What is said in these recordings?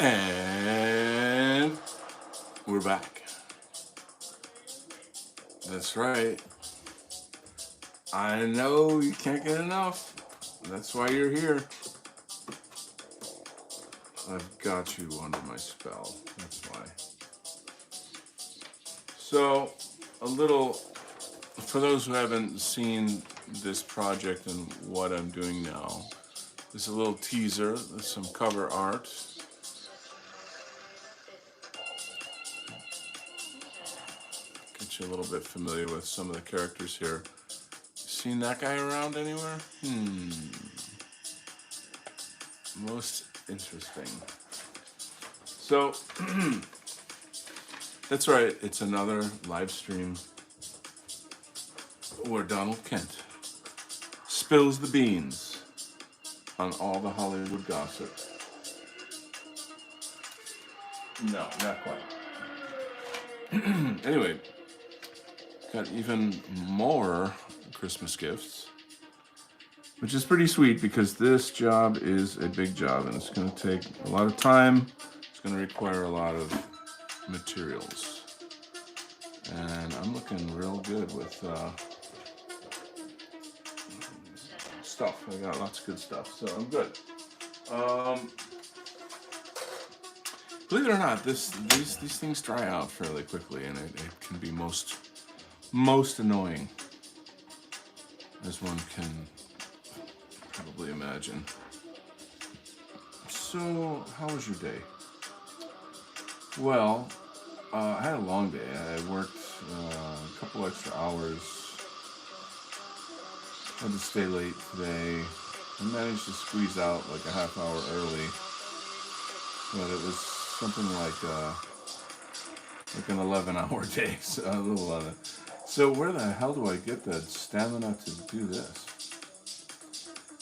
And we're back. That's right. I know you can't get enough. That's why you're here. I've got you under my spell. That's why. So, a little, for those who haven't seen this project and what I'm doing now, there's a little teaser, there's some cover art. Get you a little bit familiar with some of the characters here. Seen that guy around anywhere? Most interesting. So, that's right, it's another live stream where Donald Kent spills the beans on all the Hollywood gossip. No, not quite. Anyway, got even more Christmas gifts, which is pretty sweet because this job is a big job and it's going to take a lot of time. It's going to require a lot of materials. And I'm looking real good with stuff. I got lots of good stuff, so I'm good. Um, Believe it or not, these things dry out fairly quickly, and it can be most annoying, as one can probably imagine. So, how was your day? Well, I had a long day. I worked a couple extra hours. Had to stay late today. I managed to squeeze out like a half hour early, but it was something like an 11-hour day, so a little 11. So where the hell do I get the stamina to do this?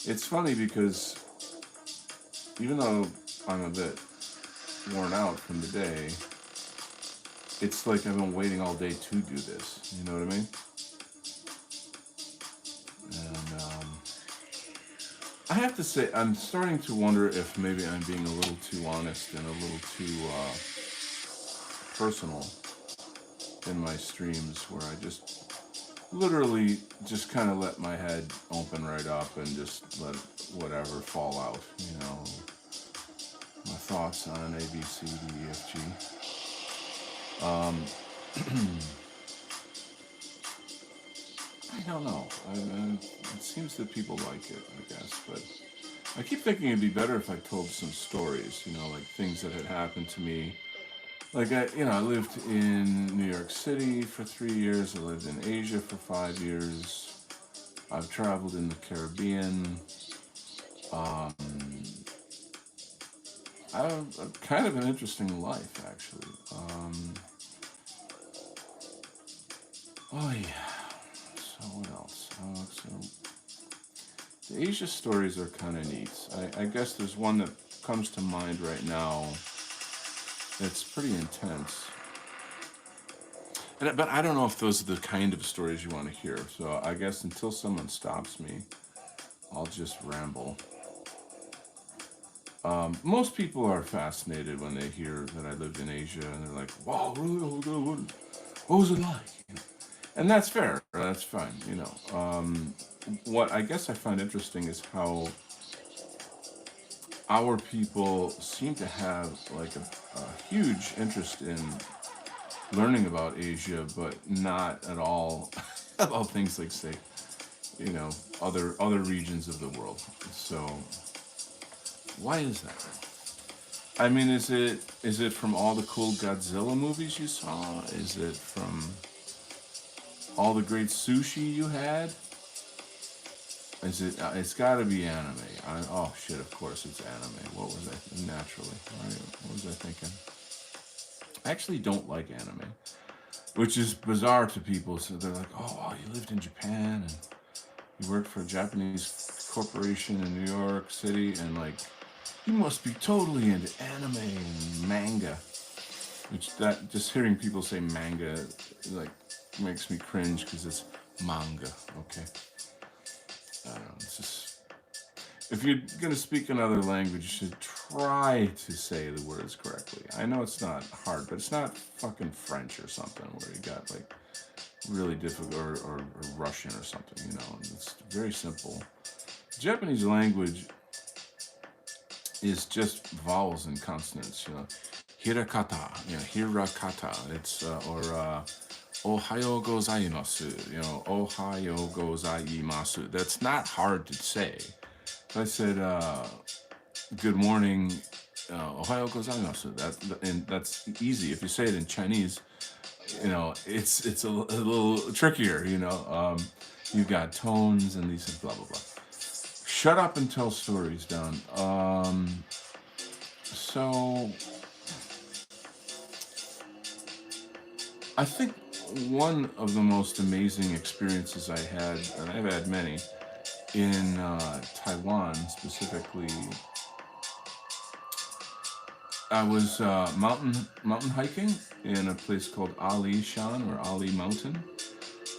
It's funny because even though I'm a bit worn out from the day, it's like I've been waiting all day to do this. You know what I mean? And I have to say, I'm starting to wonder if maybe I'm being a little too honest and a little too personal in my streams, where I just literally just kind of let my head open right up and just let whatever fall out. You know, my thoughts on A, B, C, D, E, F, G. Um, I don't know. It seems that people like it, I guess. But I keep thinking it'd be better if I told some stories, you know, like things that had happened to me. Like, I lived in New York City for 3 years. I lived in Asia for 5 years. I've traveled in the Caribbean. Um, I've kind of an interesting life, actually. Oh, yeah. So, what else? The Asia stories are kind of neat. I guess there's one that comes to mind right now that's pretty intense. But I don't know if those are the kind of stories you want to hear. So I guess until someone stops me, I'll just ramble. Most people are fascinated when they hear that I lived in Asia, and they're like, "Wow, really? What was it like?" And that's fair. That's fine. What I guess I find interesting is how our people seem to have like a huge interest in learning about Asia, but not at all about things like, say, other regions of the world. So why is that? I mean, is it from all the cool Godzilla movies you saw? Is it from all the great sushi you had? Is it? It's got to be anime. Oh shit! Of course it's anime. What was I naturally? Right? What was I thinking? I actually don't like anime, which is bizarre to people. So they're like, "Oh, wow, you lived in Japan and you worked for a Japanese corporation in New York City, and like, you must be totally into anime and manga." Which that just hearing people say manga like makes me cringe because it's manga. Okay, I don't know. It's just if you're going to speak another language, you should try to say the words correctly. I know it's not hard, but it's not fucking French or something where you got like really difficult, or Russian or something, you know. It's very simple. Japanese language is just vowels and consonants, you know. Hirakata, you know, hirakata. It's, or, Ohayo gozaimasu, you know, Ohayo gozaimasu. That's not hard to say. If I said, good morning, Ohayo gozaimasu, and that's easy. If you say it in Chinese, you know, it's a little trickier, you know. You've got tones and these blah, blah, blah. Shut up and tell stories, Don. So I think one of the most amazing experiences I had, and I've had many, in Taiwan specifically, I was mountain hiking in a place called Ali Shan, or Ali Mountain.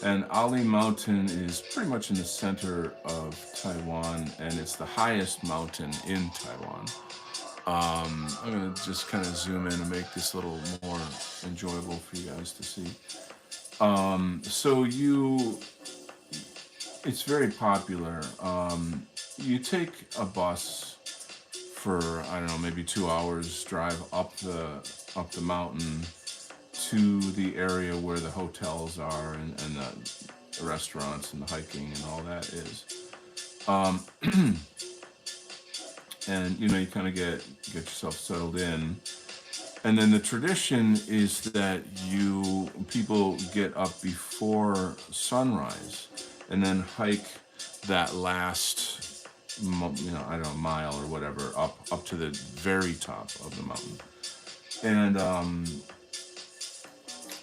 And Ali Mountain is pretty much in the center of Taiwan, and it's the highest mountain in Taiwan. I'm going to just kind of zoom in and make this a little more enjoyable for you guys to see. So it's very popular. You take a bus for, I don't know, maybe 2 hours drive up the mountain to the area where the hotels are, and the restaurants and the hiking and all that is. And you know, you kind of get yourself settled in, and then the tradition is that people get up before sunrise and then hike that last, you know, I don't know, mile or whatever, up to the very top of the mountain,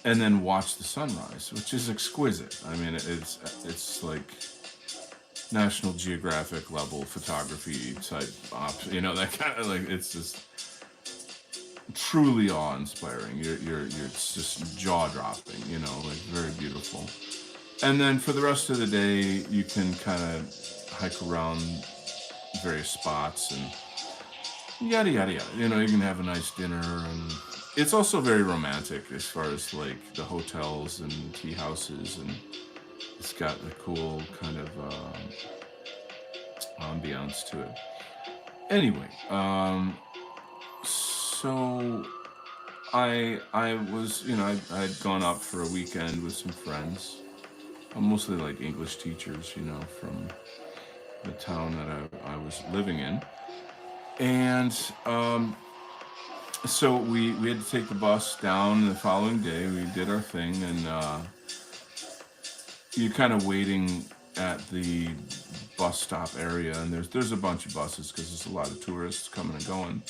and then watch the sunrise, which is exquisite. I mean, it's like National Geographic level photography type you know, that kind of, like, it's just truly awe-inspiring. It's just jaw-dropping, you know, like very beautiful. And then for the rest of the day, you can kind of hike around various spots and yada yada yada. You know, you can have a nice dinner, and it's also very romantic as far as like the hotels and tea houses, and it's got a cool kind of ambiance to it. Anyway, so I was, you know, I had gone up for a weekend with some friends, mostly like English teachers, you know, from the town that I was living in, and so we had to take the bus down the following day. We did our thing, and you're kind of waiting at the bus stop area, and there's a bunch of buses because there's a lot of tourists coming and going,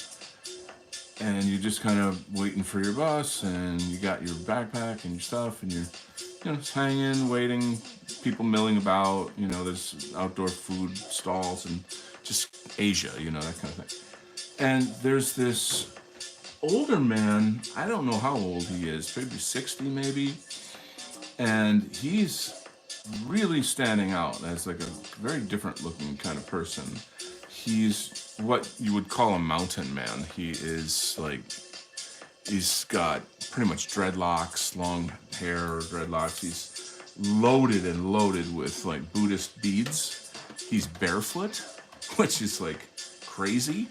and you're just kind of waiting for your bus, and you got your backpack and your stuff, and you're, you know, just hanging, waiting, people milling about, you know, there's outdoor food stalls and just Asia, you know, that kind of thing. And there's this older man, I don't know how old he is, maybe 60 maybe, and he's really standing out as like a very different looking kind of person. He's what you would call a mountain man. He is like, he's got pretty much dreadlocks, long hair, dreadlocks. He's loaded and loaded with like Buddhist beads. He's barefoot, which is like crazy.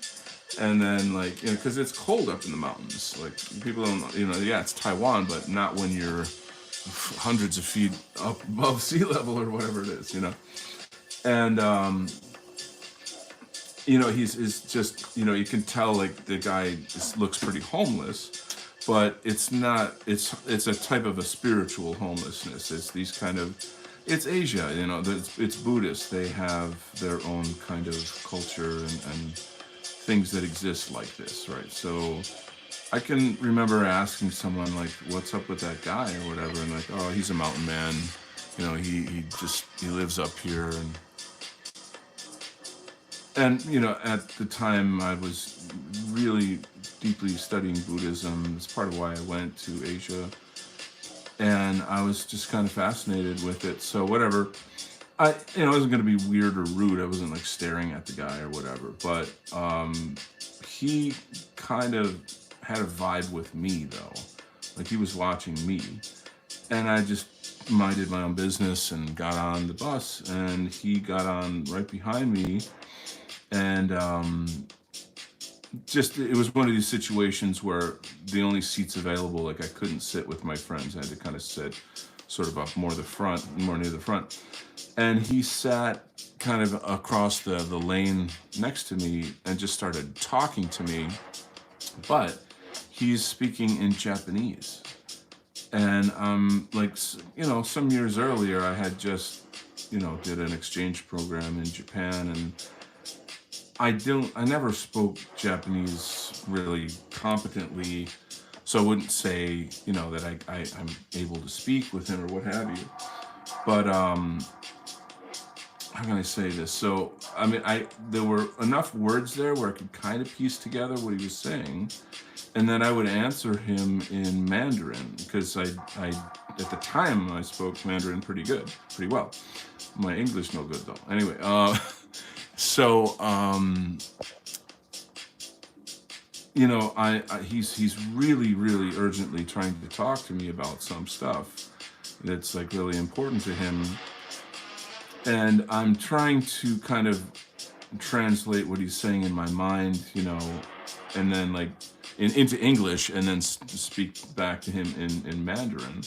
And then, like, you know, because it's cold up in the mountains. Like, people don't, you know, yeah, it's Taiwan, but not when you're hundreds of feet up above sea level or whatever it is, you know. And, you know, he's just, you know, you can tell, like, the guy just looks pretty homeless, but it's not, it's a type of a spiritual homelessness. It's these kind of, it's Asia, you know, it's Buddhist. They have their own kind of culture and things that exist like this, right? So I can remember asking someone like, what's up with that guy or whatever, and like, oh, he's a mountain man, you know, he lives up here, and you know, at the time I was really deeply studying Buddhism. It's part of why I went to Asia, and I was just kind of fascinated with it. So whatever, it wasn't going to be weird or rude. I wasn't like staring at the guy or whatever, but he kind of had a vibe with me though. Like he was watching me, and I just minded my own business and got on the bus, and he got on right behind me, and just it was one of these situations where the only seats available, like I couldn't sit with my friends. I had to kind of sit sort of up more near the front. And he sat kind of across the lane next to me and just started talking to me, but he's speaking in Japanese. And like some years earlier, I had just did an exchange program in Japan, and I never spoke Japanese really competently, so I wouldn't say that I'm able to speak with him or what have you. But how can I say this? So I mean, there were enough words there where I could kind of piece together what he was saying, and then I would answer him in Mandarin because I at the time I spoke Mandarin pretty well. My English no good though. Anyway, so he's really urgently trying to talk to me about some stuff that's like really important to him, and I'm trying to kind of translate what he's saying in my mind, and then like into English, and then speak back to him in Mandarin.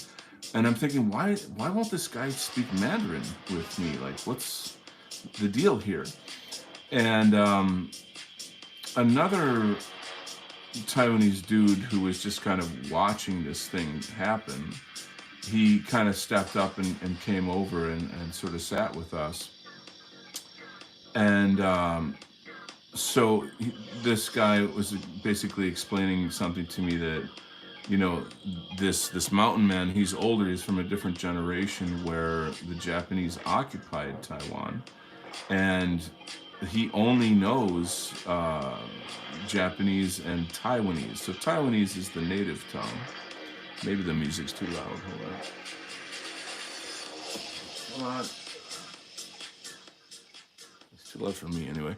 And I'm thinking, why won't this guy speak Mandarin with me? Like, what's the deal here? And another Taiwanese dude who was just kind of watching this thing happen, he kind of stepped up and came over and sort of sat with us. And this guy was basically explaining something to me that, this mountain man, he's older, he's from a different generation where the Japanese occupied Taiwan. And he only knows Japanese and Taiwanese. So Taiwanese is the native tongue. Maybe the music's too loud. Hold on. Come on. It's too loud for me anyway.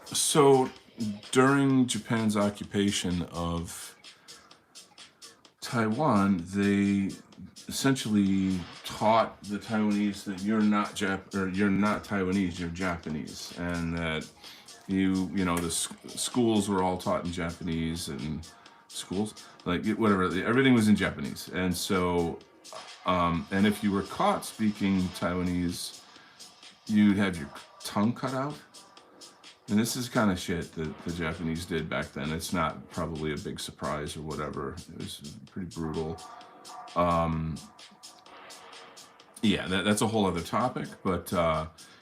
So during Japan's occupation of Taiwan, they essentially taught the Taiwanese that you're not Taiwanese, you're Japanese, and that the schools were all taught in Japanese, and schools like whatever, everything was in Japanese. And so and if you were caught speaking Taiwanese, you'd have your tongue cut out. And this is kind of shit that the Japanese did back then. It's not probably a big surprise or whatever. It was pretty brutal. Yeah, that's a whole other topic, but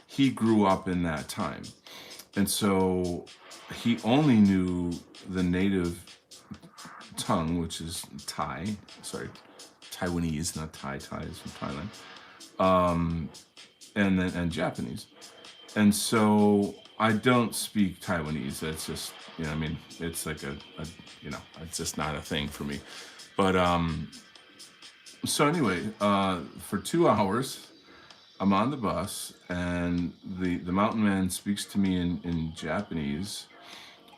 he grew up in that time. And so he only knew the native tongue, which is Taiwanese, not Thai. Thai is from Thailand. And Japanese. And so I don't speak Taiwanese. That's just, it's like it's just not a thing for me. But so anyway, for 2 hours, I'm on the bus, and the mountain man speaks to me in Japanese.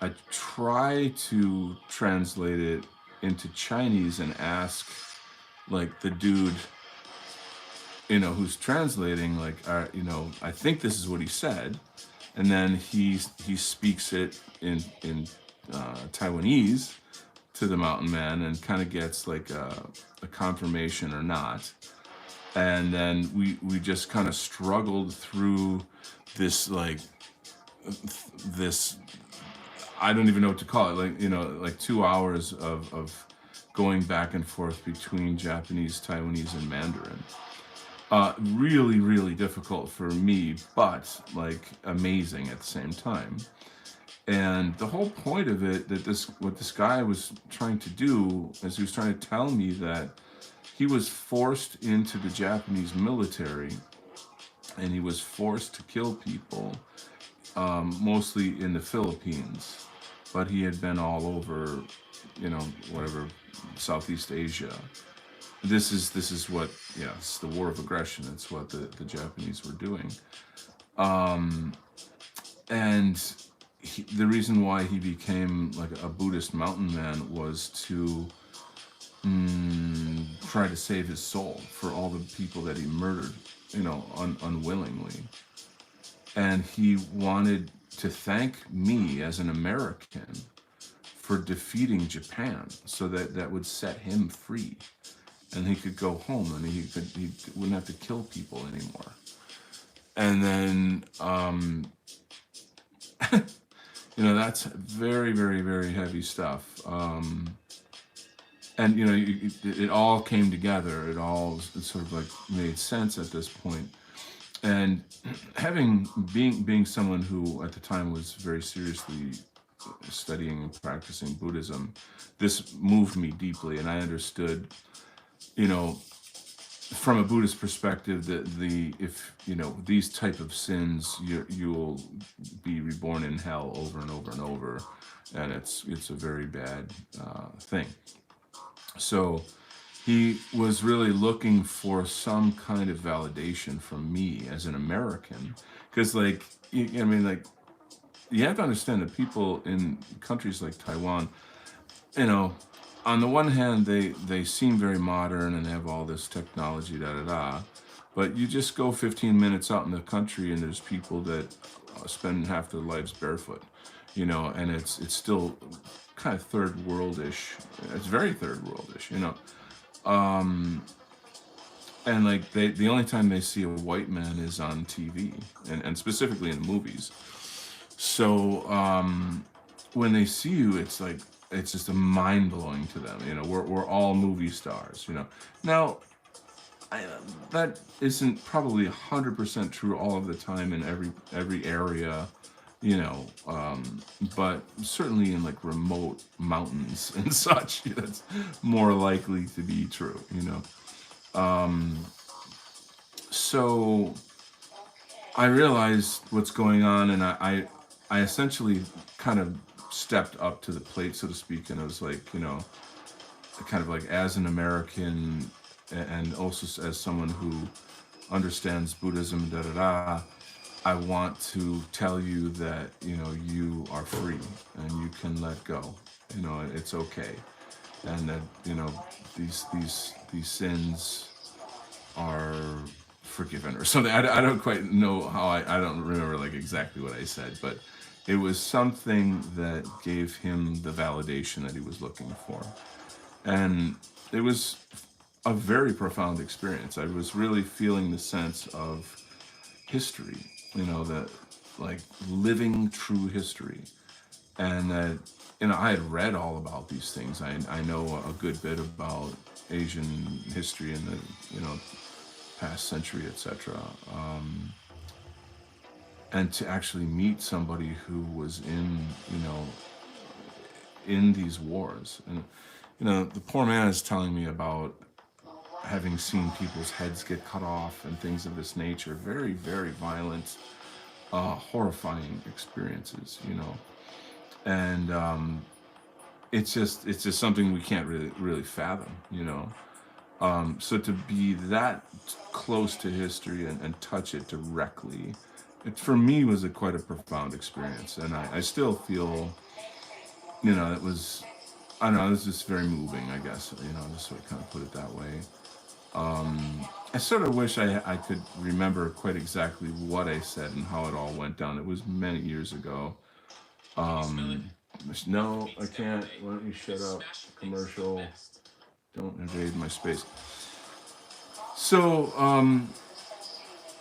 I try to translate it into Chinese and ask, like, the dude, who's translating, like, I think this is what he said. And then he speaks it in Taiwanese to the mountain man, and kind of gets like a confirmation or not. And then we just kind of struggled through this, like, this, I don't even know what to call it, like 2 hours of going back and forth between Japanese, Taiwanese, and Mandarin. Really difficult for me, but like amazing at the same time. And the whole point of it, what this guy was trying to do, is he was trying to tell me that he was forced into the Japanese military, and he was forced to kill people, mostly in the Philippines, but he had been all over, whatever, Southeast Asia. this is what, yeah, it's the war of aggression. It's what the Japanese were doing. Um, and the reason why he became like a Buddhist mountain man was to try to save his soul for all the people that he murdered, unwillingly. And he wanted to thank me as an American for defeating Japan, so that that would set him free, and he could go home, and he wouldn't have to kill people anymore. And then that's very, very, very heavy stuff. And it all came together. It all sort of like made sense at this point. And being someone who at the time was very seriously studying and practicing Buddhism, this moved me deeply, and I understood, you know, from a Buddhist perspective, that if these type of sins, you'll be reborn in hell over and over and over, and it's a very bad thing. So he was really looking for some kind of validation from me as an American, because you have to understand that people in countries like Taiwan, you know, on the one hand, they seem very modern and they have all this technology, da da da. But you just go 15 minutes out in the country, and there's people that spend half their lives barefoot, and it's still kind of third worldish. It's very third worldish, Um, and like the only time they see a white man is on TV, and specifically in movies. So when they see you, it's just a mind blowing to them. We're all movie stars. Now that isn't probably 100% true all of the time in every area. But certainly in like remote mountains and such, that's more likely to be true. So I realized what's going on, and I essentially kind of stepped up to the plate, so to speak, and I was like, kind of like as an American, and also as someone who understands Buddhism, da da da. I want to tell you that you are free and you can let go. It's okay, and that these sins are forgiven or something. I don't quite know how I don't remember like exactly what I said, but it was something that gave him the validation that he was looking for. And it was a very profound experience. I was really feeling the sense of history, that like living true history. And that, I had read all about these things. I know a good bit about Asian history in the, past century, etc. And to actually meet somebody who was in these wars. And, the poor man is telling me about having seen people's heads get cut off and things of this nature. Very, very violent, horrifying experiences, And it's just something we can't really fathom, So to be that close to history and touch it directly, it for me was quite a profound experience. And I still feel, it was, I don't know, it was just very moving, I guess, just sort of kind of put it that way. I sort of wish I could remember quite exactly what I said and how it all went down. It was many years ago. No, I can't. Why don't you shut up? Commercial. Don't invade my space. So,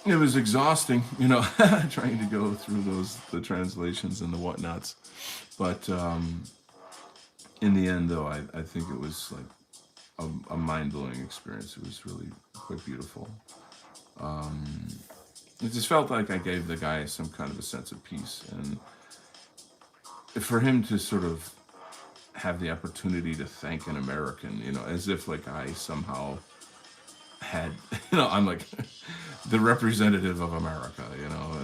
it was exhausting, trying to go through the translations and the whatnots. But in the end, though, I think it was like a mind-blowing experience. It was really quite beautiful. It just felt like I gave the guy some kind of a sense of peace, and for him to sort of have the opportunity to thank an American, as if like I somehow had, I'm like the representative of America,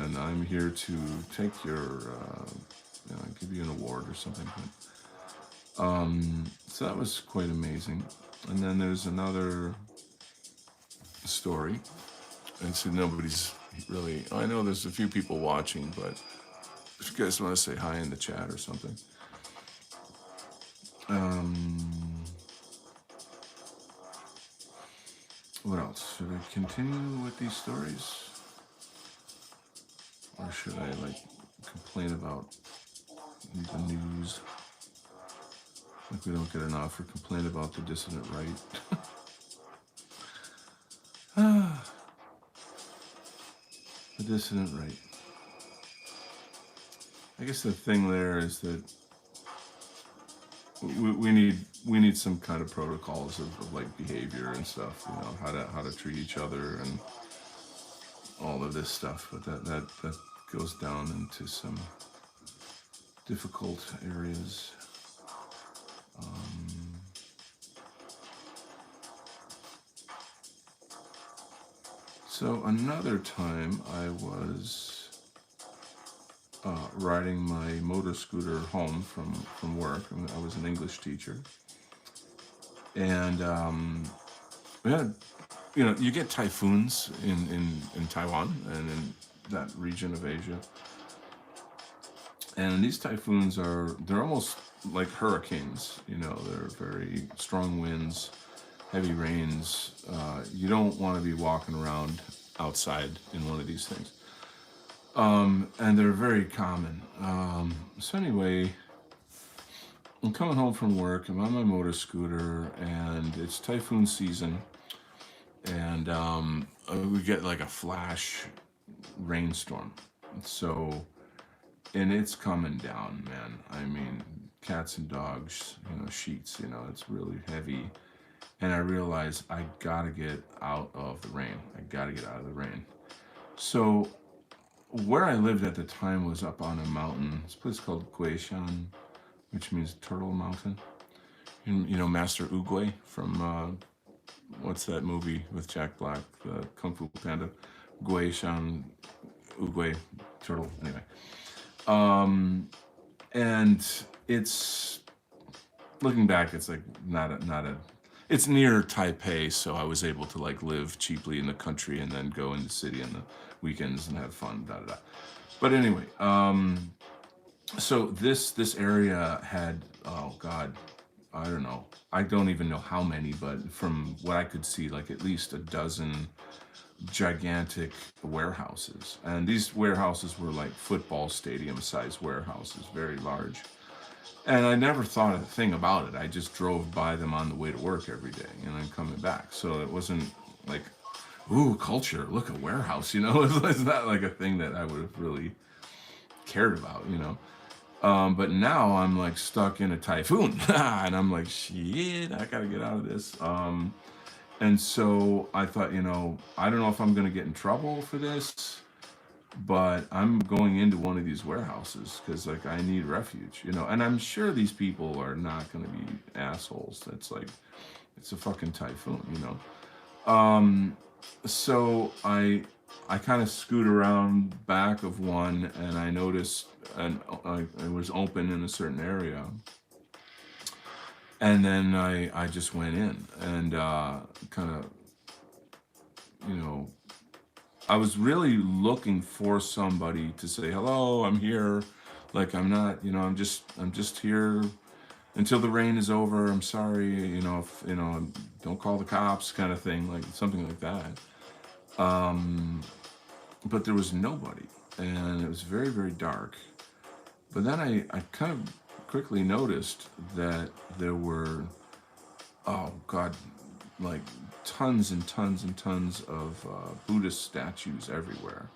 and I'm here to take your, give you an award or something. So that was quite amazing. And then there's another story. And so nobody's really, I know there's a few people watching, but if you guys want to say hi in the chat or something. Um, what else? Should I continue with these stories? Or should I like complain about the news? Like we don't get enough, or complain about the dissident right? The dissident right. I guess the thing there is that we need some kind of protocols of like behavior and stuff. You know how to treat each other and all of this stuff. But that goes down into some difficult areas. Um, so another time I was riding my motor scooter home from work. I was an English teacher, and we had, you know, you get typhoons in Taiwan and in that region of Asia, and these typhoons they're almost like hurricanes. You know, they're very strong winds, heavy rains. You don't want to be walking around outside in one of these things. And they're very common. So anyway, I'm coming home from work. I'm on my motor scooter, and it's typhoon season, and we get like a flash rainstorm. So, and it's coming down, man. I mean, cats and dogs, you know, sheets. You know, it's really heavy. And I realized I gotta get out of the rain. I gotta get out of the rain. So where I lived at the time was up on a mountain. It's a place called Guishan, which means Turtle Mountain. And, you know, Master Oogway from what's that movie with Jack Black, the Kung Fu Panda? Guishan, Oogway, Turtle. Anyway, and it's looking back, it's like not a. It's near Taipei, so I was able to like live cheaply in the country and then go in the city on the weekends and have fun. Da da da. But anyway, so this area had, oh god, I don't know, I don't even know how many, but from what I could see, like at least a dozen gigantic warehouses, and these warehouses were like football stadium size warehouses, very large. And I never thought a thing about it. I just drove by them on the way to work every day and then coming back. So it wasn't like, ooh, culture, look, a warehouse, you know? It's not like a thing that I would have really cared about, you know? But now I'm like stuck in a typhoon and I'm like, shit, I gotta get out of this. And so I thought, you know, I don't know if I'm gonna get in trouble for this, but I'm going into one of these warehouses because like I need refuge, you know. And I'm sure these people are not going to be assholes. That's like, it's a fucking typhoon, you know. So I kind of scoot around back of one, and I noticed and it was open in a certain area, and then I just went in and kind of, you know, I was really looking for somebody to say, hello, I'm here. Like I'm not, you know, I'm just here until the rain is over. I'm sorry, you know, if, you know, don't call the cops kind of thing, like something like that. But there was nobody, and it was very, very dark. But then I kind of quickly noticed that there were, oh God, like tons and tons and tons of Buddhist statues everywhere.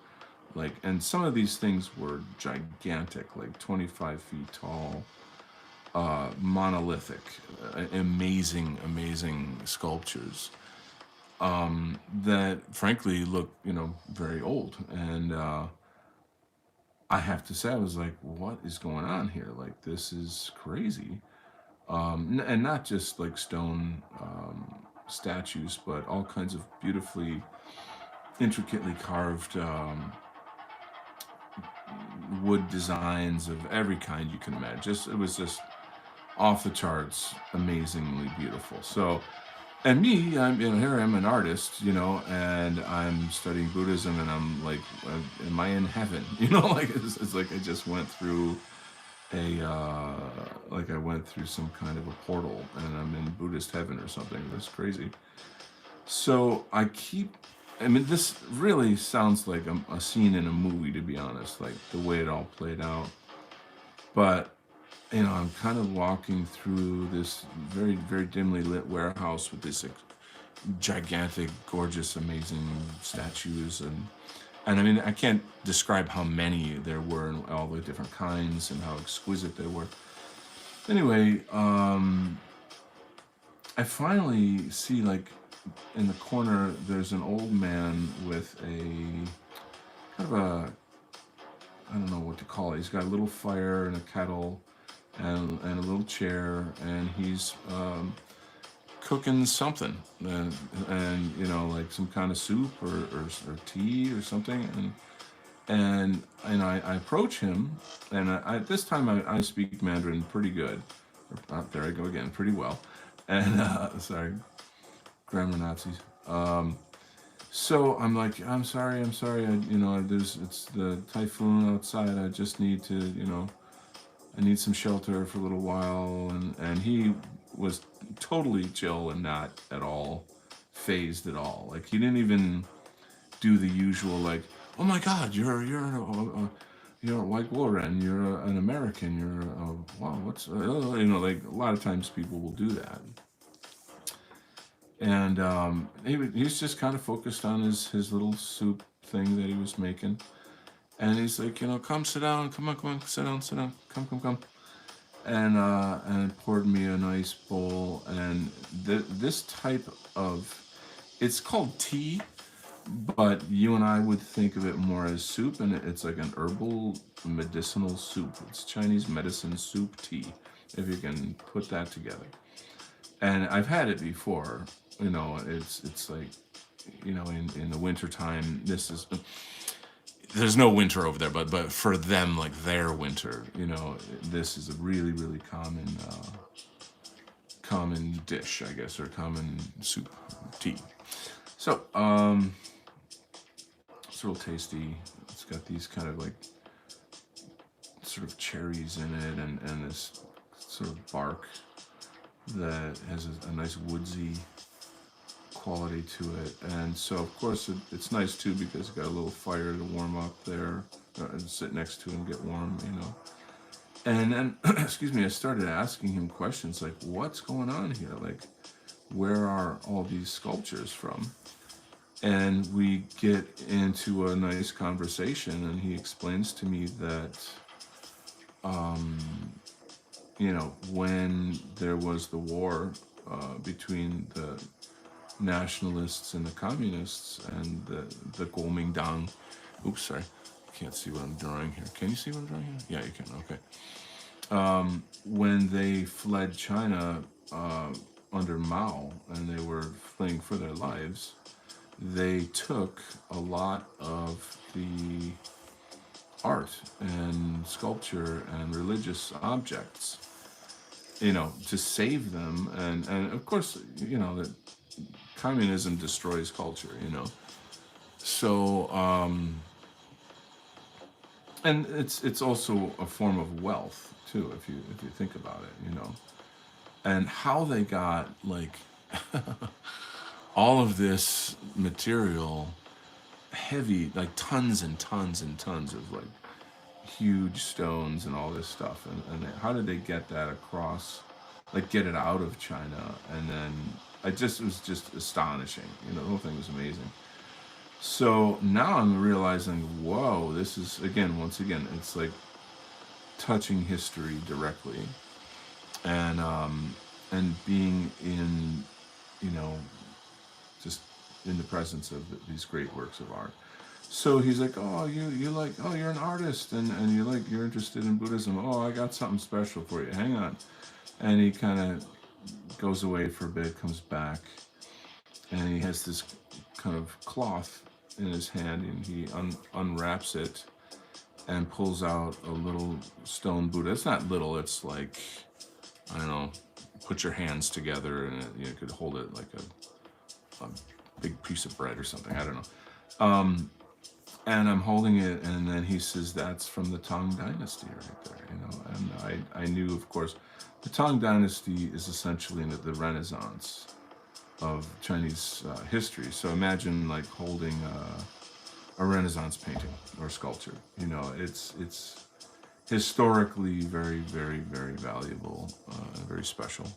Like, and some of these things were gigantic, like 25 feet tall, monolithic, amazing, amazing sculptures that frankly look, you know, very old. And I have to say, I was like, what is going on here? Like, this is crazy. And not just like stone statues, but all kinds of beautifully, intricately carved wood designs of every kind you can imagine. Just it was just off the charts, amazingly beautiful. So, and me, I'm, here I am, an artist, and I'm studying Buddhism, and I'm like, am I in heaven? Like it's like I just went through like I went through some kind of a portal, and I'm in Buddhist heaven or something. That's crazy. So I mean, this really sounds like a scene in a movie, to be honest, like the way it all played out. But I'm kind of walking through this very, very dimly lit warehouse with this gigantic, gorgeous, amazing statues, and I mean, I can't describe how many there were and all the different kinds and how exquisite they were. Anyway, I finally see, like, in the corner there's an old man with a kind of a, I don't know what to call it. He's got a little fire and a kettle and a little chair, and he's cooking something, and like some kind of soup or tea or something, and I approach him, and this time I speak Mandarin pretty good. There I go again, pretty well, and sorry, grammar Nazis. So I'm like, I'm sorry, it's the typhoon outside. I just need to, I need some shelter for a little while, and he was totally chill and not at all phased at all. Like, he didn't even do the usual, like, oh my God, you're a white Warren, you're an American, wow, what's like a lot of times people will do that, and he's just kind of focused on his little soup thing that he was making, and he's like, come sit down, come on, sit down, come, and poured me a nice bowl, and this type of, it's called tea, but you and I would think of it more as soup, and it's like an herbal medicinal soup. It's Chinese medicine soup tea, if you can put that together. And I've had it before. It's like, in the wintertime, there's no winter over there, but for them, like their winter, this is a really, really common dish, I guess, or common soup, tea. So, it's real tasty. It's got these kind of like sort of cherries in it, and this sort of bark that has a nice woodsy quality to it. And so, of course, it's nice too, because it's got a little fire to warm up there, and sit next to and get warm, And then, excuse me, I started asking him questions like, what's going on here? Like, where are all these sculptures from? And we get into a nice conversation, and he explains to me that, when there was the war between the nationalists and the communists and the Kuomintang. Oops, sorry. I can't see what I'm drawing here. Can you see what I'm drawing here? Yeah, you can. Okay. When they fled China under Mao, and they were fleeing for their lives, they took a lot of the art and sculpture and religious objects, to save them. And of course, that communism destroys culture, So, and it's also a form of wealth too, if you think about it, And how they got, like, all of this material, heavy, like tons and tons and tons of, like, huge stones and all this stuff, and how did they get that across, like, get it out of China, and then it was just astonishing. The whole thing was amazing. So now I'm realizing, whoa, this is, once again, it's like touching history directly, and being in, just in the presence of these great works of art. So he's like, oh, you're an artist, and you're interested in Buddhism. Oh, I got something special for you. Hang on. And he kind of goes away for a bit, comes back, and he has this kind of cloth in his hand, and he unwraps it and pulls out a little stone Buddha. It's not little, it's like I don't know, put your hands together and you could hold it like a big piece of bread or something. I don't know. And I'm holding it, and then he says, "That's from the Tang Dynasty, right there." And I knew, of course, the Tang Dynasty is essentially the Renaissance of Chinese history. So imagine like holding a Renaissance painting or sculpture. It's historically very, very, very valuable, very special.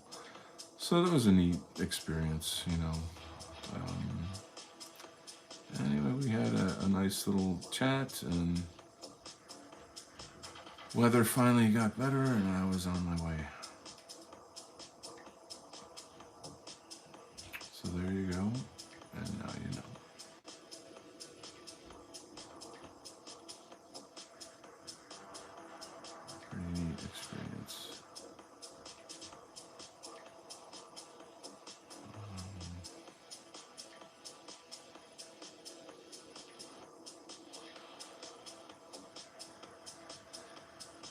So that was a neat experience. Um, anyway, we had a nice little chat, and weather finally got better, and I was on my way. So there you go, and now you know. Pretty neat experience.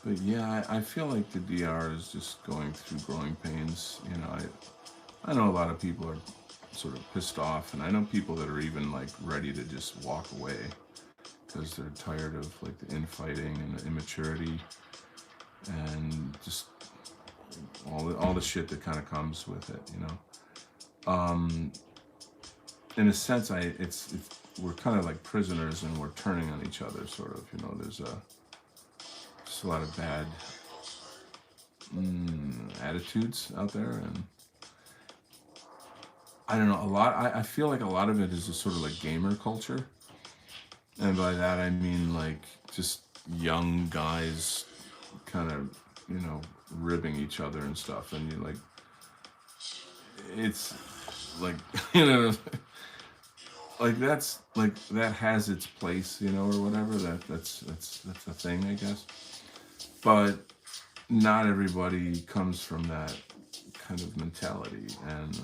But yeah, I feel like the DR is just going through growing pains. I know a lot of people are sort of pissed off, and I know people that are even like ready to just walk away because they're tired of like the infighting and the immaturity and just all the shit that kind of comes with it. In a sense, it's we're kind of like prisoners, and we're turning on each other, sort of. There's just a lot of bad attitudes out there, and I don't know, a lot. I feel like a lot of it is just sort of like gamer culture, and by that I mean like just young guys kind of ribbing each other and stuff, and you like it's like like that has its place, or whatever. That's a thing, I guess. But not everybody comes from that kind of mentality, and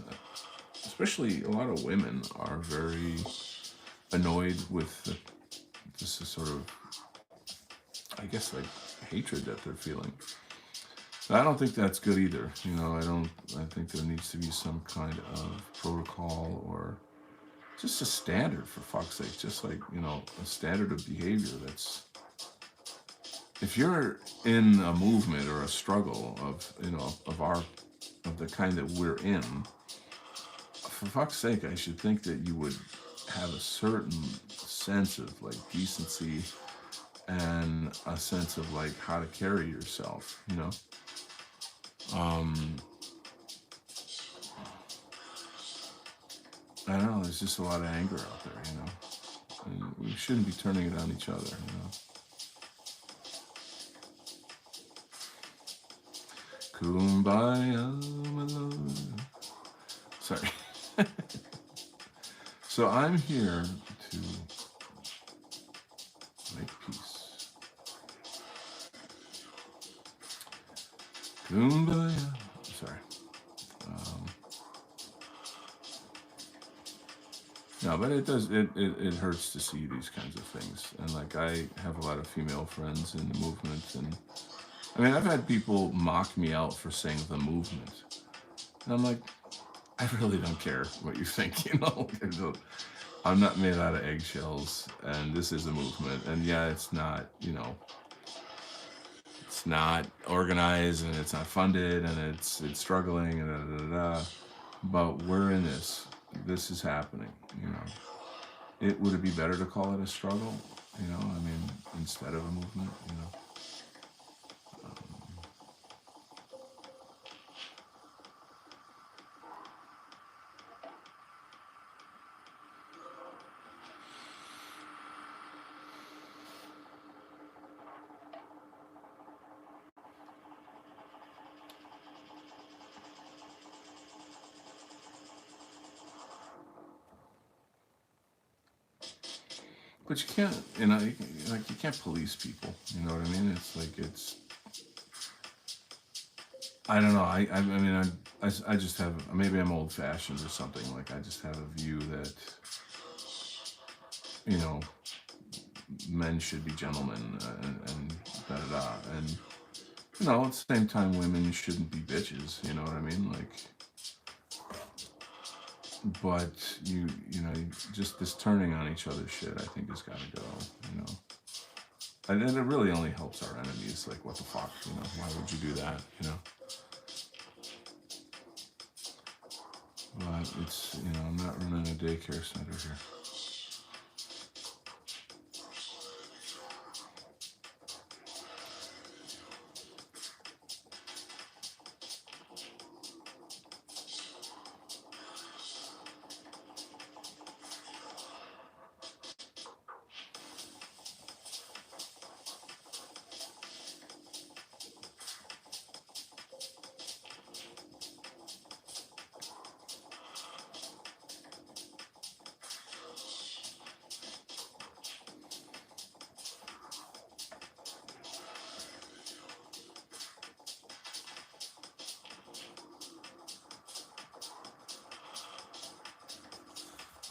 especially a lot of women are very annoyed with just a sort of, I guess, like hatred that they're feeling. I don't think that's good either. I think there needs to be some kind of protocol, or just a standard, for fuck's sake. Just like, a standard of behavior that's, if you're in a movement or a struggle of the kind that we're in, for fuck's sake, I should think that you would have a certain sense of like decency and a sense of like how to carry yourself. I don't know, there's just a lot of anger out there. And we shouldn't be turning it on each other. Kumbaya, my love. Sorry. So I'm here to make peace. Kumbaya. Sorry. No, but it does. It hurts to see these kinds of things, and like I have a lot of female friends in the movement, and I mean I've had people mock me out for saying the movement, and I'm like, I really don't care what you think. I'm not made out of eggshells, and this is a movement, and yeah, it's not. It's not organized, and it's not funded, and it's struggling, and da da da da. But we're in this. This is happening. Would it be better to call it a struggle? I mean, instead of a movement. But you can't, you can't police people. You know what I mean? It's like I don't know. I mean, I just have, maybe I'm old fashioned or something. Like I just have a view that, you know, men should be gentlemen, and da da da. And No, at the same time, women shouldn't be bitches. You know what I mean? Like, but just this turning on each other's shit, I think has got to go. You know, and it really only helps our enemies. Like, what the fuck? You know, why would you do that? You know, but it's I'm not running a daycare center here.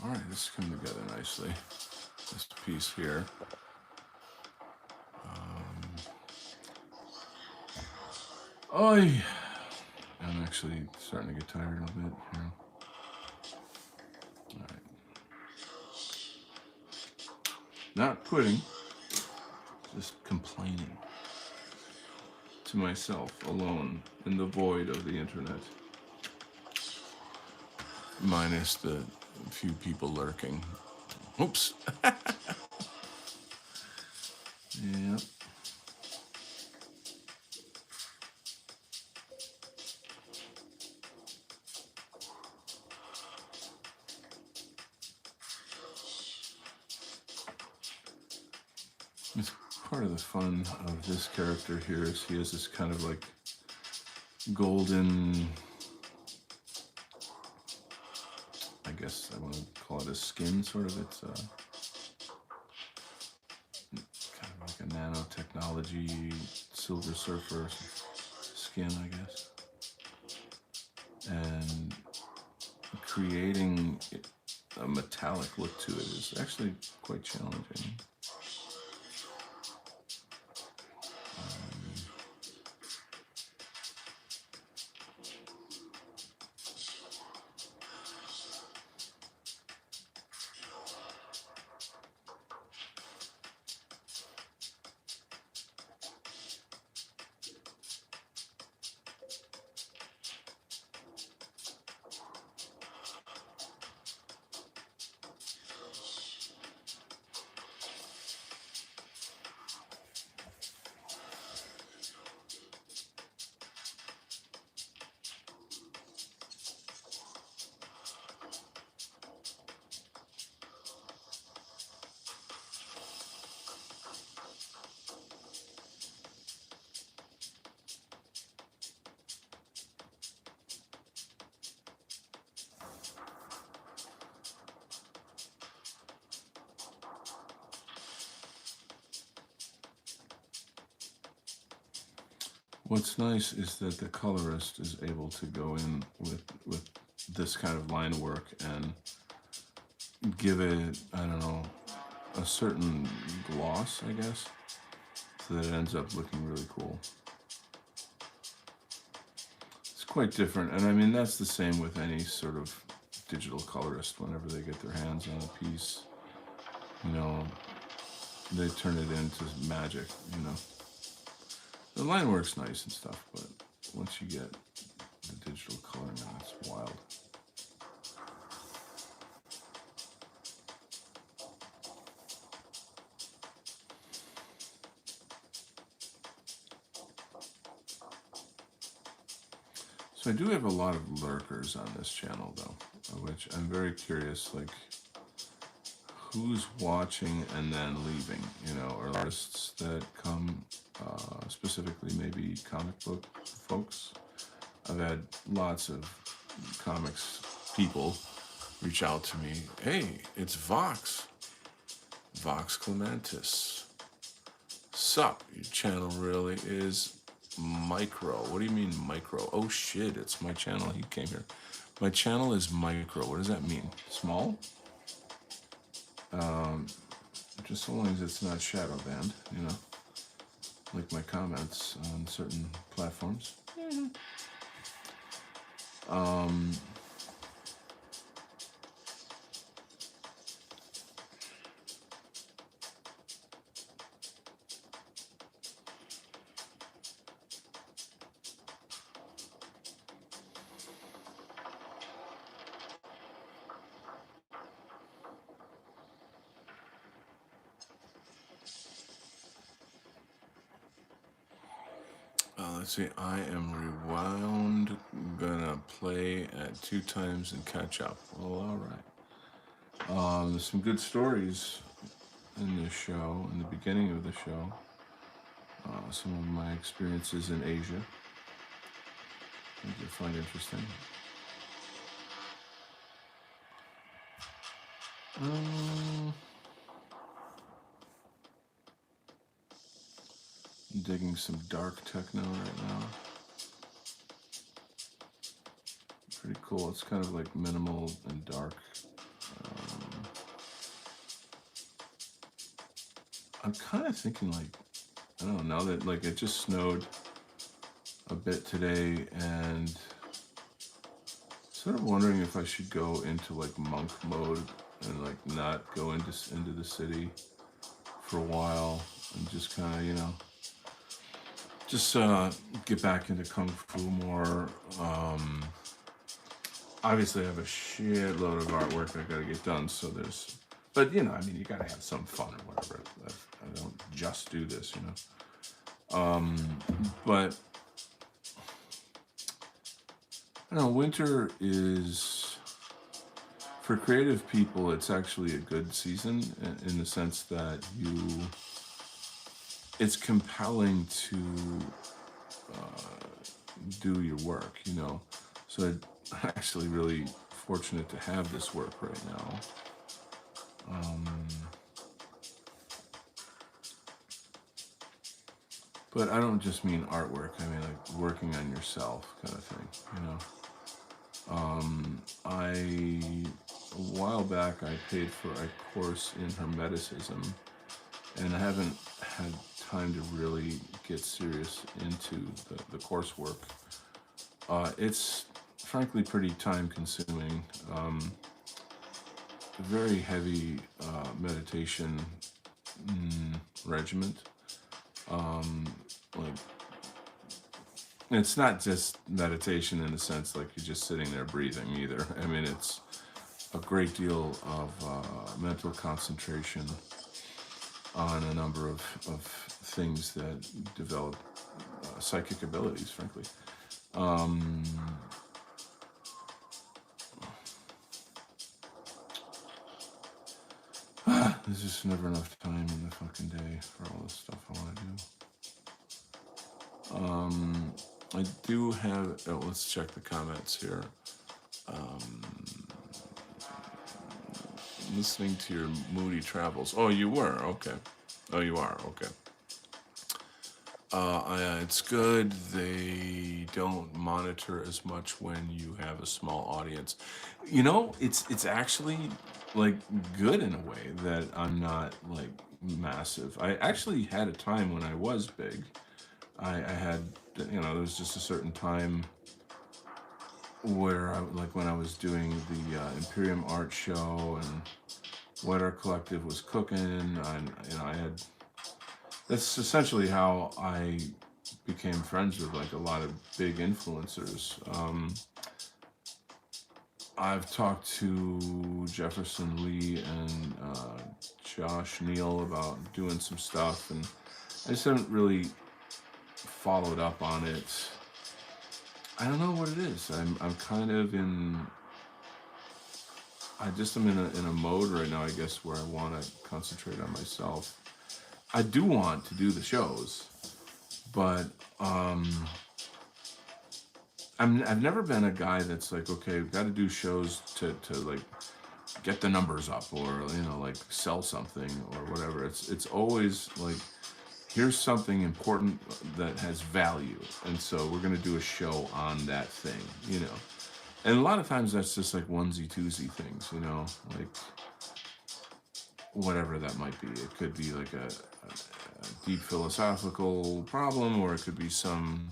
All right, this is coming together nicely. This piece here. Oh, I'm actually starting to get tired a little bit here. All right. Not quitting, just complaining to myself alone in the void of the internet, minus the few people lurking. Oops. Yep. It's part of the fun of this character here is he has this kind of like golden, I guess I want to call it a skin sort of. It's kind of like a nanotechnology Silver Surfer skin, I guess. And creating a metallic look to it is actually quite challenging. What's nice is that the colorist is able to go in with this kind of line work and give it, I don't know, a certain gloss, I guess, so that it ends up looking really cool. It's quite different, and I mean that's the same with any sort of digital colorist. Whenever they get their hands on a piece, they turn it into magic. The line work's nice and stuff, but once you get the digital coloring on, it's wild. So I do have a lot of lurkers on this channel, though, which I'm very curious, like, who's watching and then leaving, or artists that come, specifically maybe comic book folks. I've had lots of comics people reach out to me. Hey, it's Vox Clementis. Sup, your channel really is micro. What do you mean micro? Oh shit, it's my channel. He came here. My channel is micro. What does that mean? Small? Just so long as it's not shadow banned, like my comments on certain platforms. Um, let's see. I am rewound. Gonna play at 2 times and catch up. Well, all right. There's some good stories in this show. In the beginning of the show, some of my experiences in Asia. I think you'll find interesting. Um, I'm digging some dark techno right now. Pretty cool. It's kind of like minimal and dark. Um, I'm kind of thinking like, I don't know, now that like it just snowed a bit today, and sort of wondering if I should go into like monk mode and like not go into the city for a while and just kind of, just get back into kung fu more. Obviously, I have a shitload of artwork I got to get done, so there's, but I mean, you got to have some fun or whatever. I don't just do this, But I don't know, winter is, for creative people, it's actually a good season in the sense that it's compelling to do your work, So I'm actually really fortunate to have this work right now. But I don't just mean artwork. I mean like working on yourself kind of thing, A while back, I paid for a course in Hermeticism, and I haven't had time to really get serious into the coursework. It's frankly pretty time consuming. Very heavy meditation regiment. Like, it's not just meditation in the sense like you're just sitting there breathing either. I mean, it's a great deal of mental concentration on a number of things that develop psychic abilities, frankly. There's just never enough time in the fucking day for all this stuff I want to do. I do have, let's check the comments here. Listening to your moody travels. Oh, you were? Okay. Oh, you are? Okay. It's good they don't monitor as much when you have a small audience. It's actually like good in a way that I'm not like massive. I actually had a time when I was big. I had, there was just a certain time where when I was doing the Imperium Art Show and Wet Art Collective was cooking, and I had, that's essentially how I became friends with like a lot of big influencers. I've talked to Jefferson Lee and Josh Neal about doing some stuff, and I just haven't really followed up on it. I don't know what it is. I'm kind of in. I just am in a mode right now, I guess, where I want to concentrate on myself. I do want to do the shows, but I've never been a guy that's like, okay, we've got to do shows to like get the numbers up or like sell something or whatever. It's always like, here's something important that has value, and so we're gonna do a show on that thing, And a lot of times that's just like onesie twosie things, like whatever that might be. It could be like a deep philosophical problem, or it could be some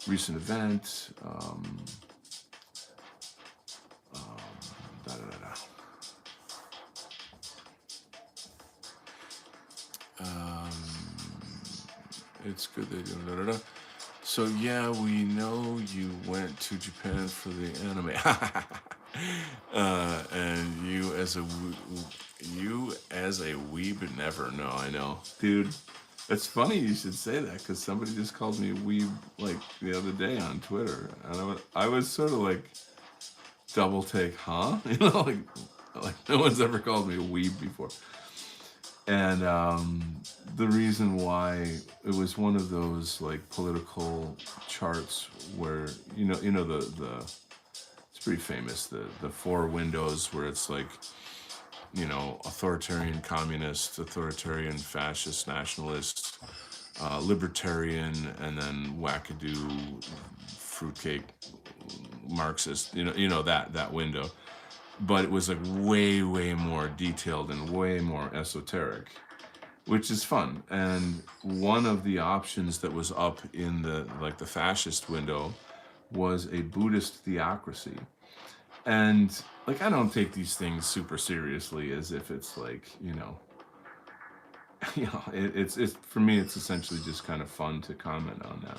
recent event. Da, da, da, da. It's good they do. Da, da, da. So yeah, we know you went to Japan for the anime, and you as a weeb never know. I know, dude. It's funny you should say that because somebody just called me a weeb like the other day on Twitter, and I was sort of like double take, huh? You know, like no one's ever called me a weeb before. And the reason why it was one of those like political charts where the it's pretty famous, the four windows where it's like, authoritarian communist, authoritarian fascist nationalist, libertarian, and then wackadoo fruitcake Marxist. That window. But it was like way, way more detailed and way more esoteric, which is fun. And one of the options that was up in the fascist window was a Buddhist theocracy. And like, I don't take these things super seriously as if it's like, it's for me, it's essentially just kind of fun to comment on that.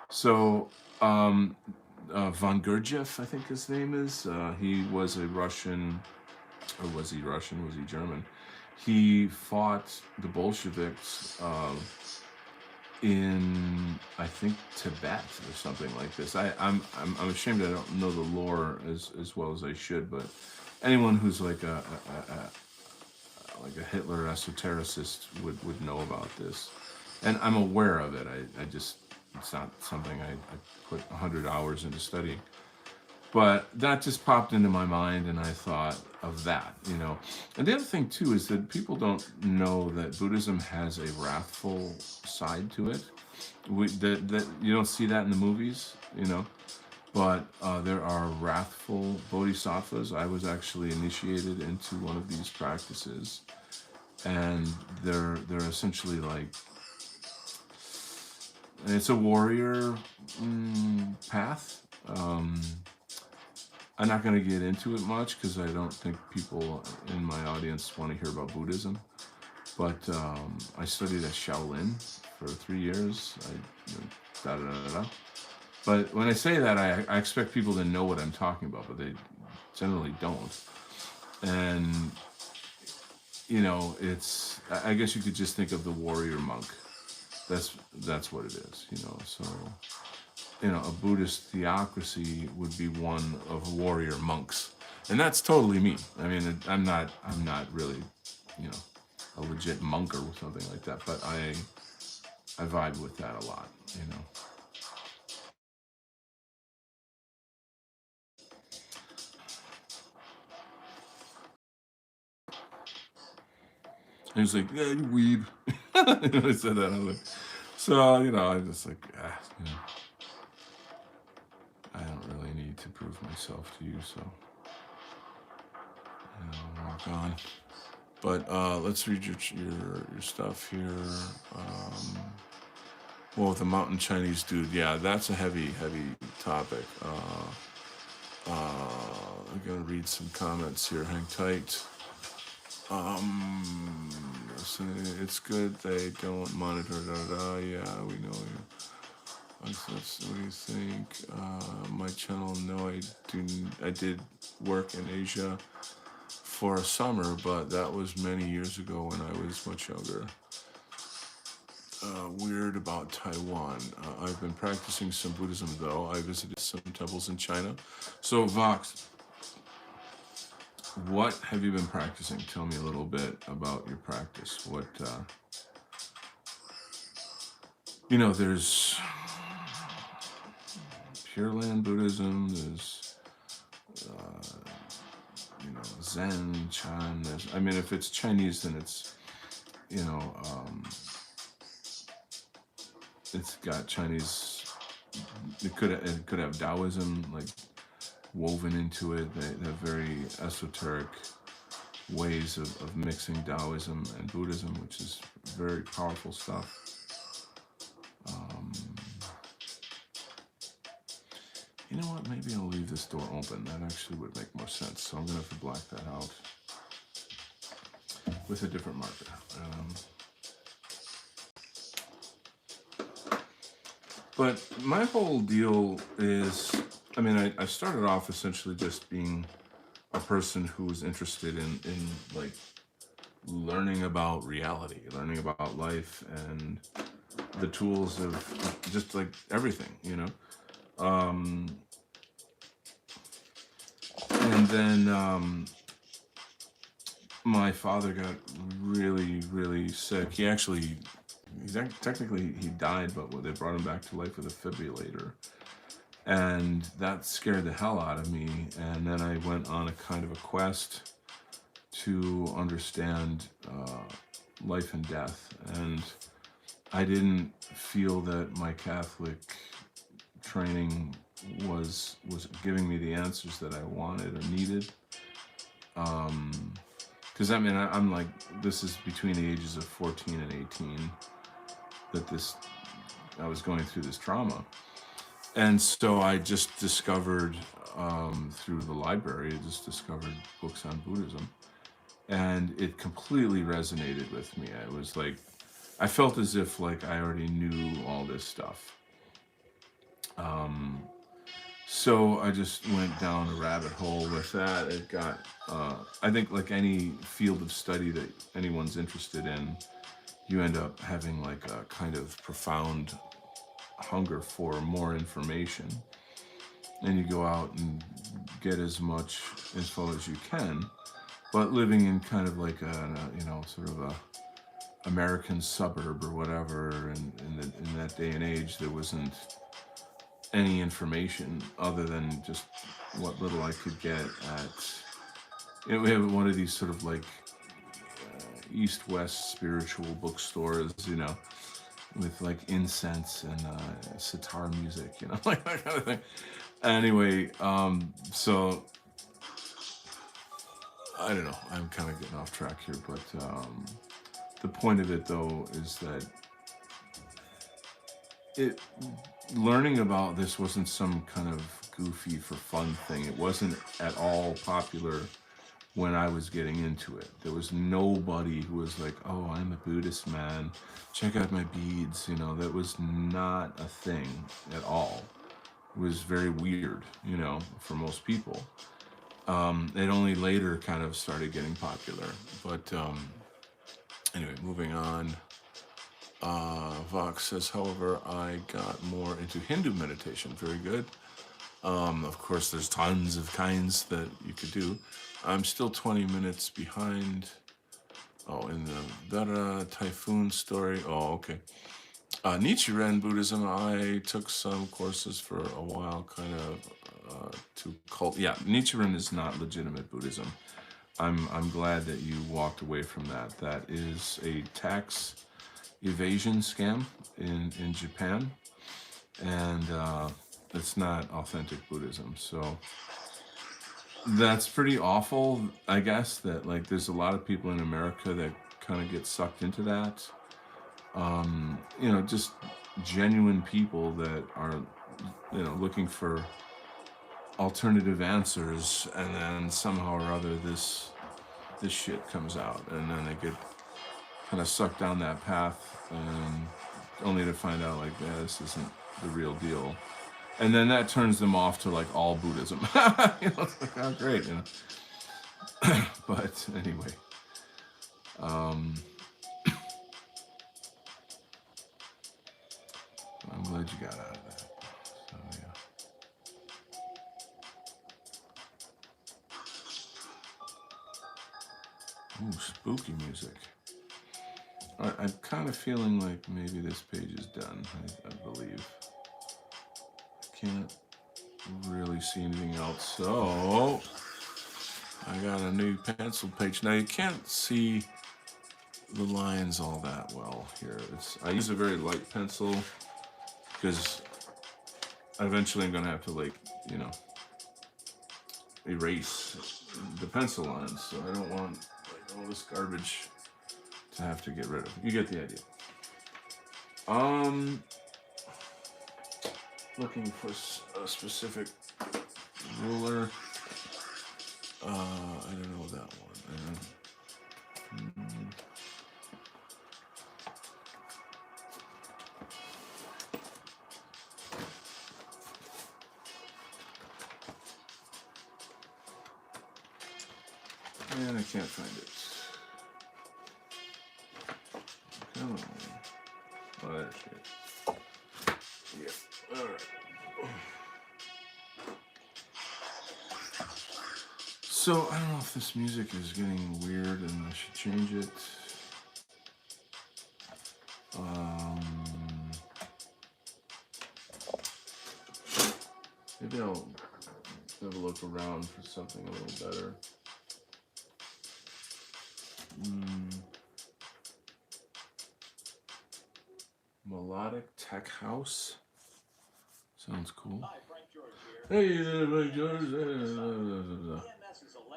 So, von Gurdjieff, I think his name is. He was a Russian, or was he Russian? Was he German? He fought the Bolsheviks in, I think, Tibet or something like this. I'm ashamed I don't know the lore as well as I should, but anyone who's like a Hitler esotericist would know about this, and I'm aware of it. I just, it's not something I put 100 hours into studying. But that just popped into my mind, and I thought of that, And the other thing, too, is that people don't know that Buddhism has a wrathful side to it. That you don't see that in the movies, But there are wrathful bodhisattvas. I was actually initiated into one of these practices, and they're essentially like, it's a warrior path. I'm not going to get into it much because I don't think people in my audience want to hear about Buddhism. But I studied at Shaolin for 3 years. But when I say that, I expect people to know what I'm talking about, but they generally don't. And, it's, I guess you could just think of the warrior monk. That's what it is, So, a Buddhist theocracy would be one of warrior monks, and that's totally me. I mean, I'm not really, a legit monk or something like that, but I vibe with that a lot, And he's like, yeah, you weeb. I said that. I was like, so, I just like, I don't really need to prove myself to you, so I'll walk on. But let's read your stuff here. Well, with the mountain Chinese dude, yeah, that's a heavy topic. I'm gonna read some comments here. Hang tight. So it's good they don't monitor. Yeah, we know. What do you think? My channel, no, I did work in Asia for a summer, but that was many years ago when I was much younger. Weird about Taiwan. I've been practicing some Buddhism, though. I visited some temples in China. So, Vox, what have you been practicing? Tell me a little bit about your practice. What, there's Pure Land Buddhism, there's, Zen, Chan. If it's Chinese, then it's, it's got Chinese. It could have Taoism like woven into it. They have very esoteric ways of mixing Taoism and Buddhism, which is very powerful stuff. Um, you know what? Maybe I'll leave this door open. That actually would make more sense. So I'm going to have to black that out with a different marker. But my whole deal is, I mean, I started off essentially just being a person who was interested in like learning about reality, learning about life and the tools of just like everything, you know. And then my father got really, really sick. Technically he died, but they brought him back to life with a defibrillator. And that scared the hell out of me. And then I went on a kind of a quest to understand life and death. And I didn't feel that my Catholic training was giving me the answers that I wanted or needed. Because I mean, I'm like, this is between the ages of 14 and 18 that I was going through this trauma. And so I just discovered through the library, I just discovered books on Buddhism. And it completely resonated with me. I was like, I felt as if like I already knew all this stuff. So I just went down a rabbit hole with that. It got, I think like any field of study that anyone's interested in, you end up having like a kind of profound hunger for more information. And you go out and get as much info as you can. But living in kind of like sort of a American suburb or whatever, and in that day and age, there wasn't any information other than just what little I could get at. We have one of these sort of like East-West spiritual bookstores, you know, with like incense and sitar music, you know, like that kind of thing. Anyway, so I don't know. I'm kind of getting off track here, but the point of it though is that learning about this wasn't some kind of goofy for fun thing. It wasn't at all popular when I was getting into it. There was nobody who was like, oh, I'm a Buddhist, man. Check out my beads. You know, that was not a thing at all. It was very weird, you know, for most people. It only later kind of started getting popular. But anyway, moving on. Vox says, however, I got more into Hindu meditation. Very good. Of course, there's tons of kinds that you could do. I'm still 20 minutes behind. Oh, in the Dara Typhoon story. Oh, okay. Nichiren Buddhism, I took some courses for a while, kind of to cult. Yeah, Nichiren is not legitimate Buddhism. I'm glad that you walked away from that. That is a tax evasion scam in Japan, and it's not authentic Buddhism. So that's pretty awful, I guess, that like there's a lot of people in America that kind of get sucked into that. You know, just genuine people that are, you know, looking for alternative answers, and then somehow or other this shit comes out, and then they get kind of sucked down that path, and only to find out like, yeah, this isn't the real deal. And then that turns them off to like all Buddhism. You know, it's like, oh, great, you know. But anyway, I'm glad you got out of that. So yeah. Ooh, spooky music. I'm kind of feeling like maybe this page is done, I believe. Can't really see anything else, so I got a new pencil page. Now you can't see the lines all that well here. I use a very light pencil because eventually I'm gonna have to, like, you know, erase the pencil lines, so I don't want all this garbage to have to get rid of. You get the idea. Um, Looking for a specific ruler. I don't know that one. And I can't find it. Come on. Oh, that's it. Yeah. All right. So I don't know if this music is getting weird and I should change it. Maybe I'll have a look around for something a little better. Melodic Tech House. Sounds cool. Hi, Frank George Hey, here. Frank EMS George. is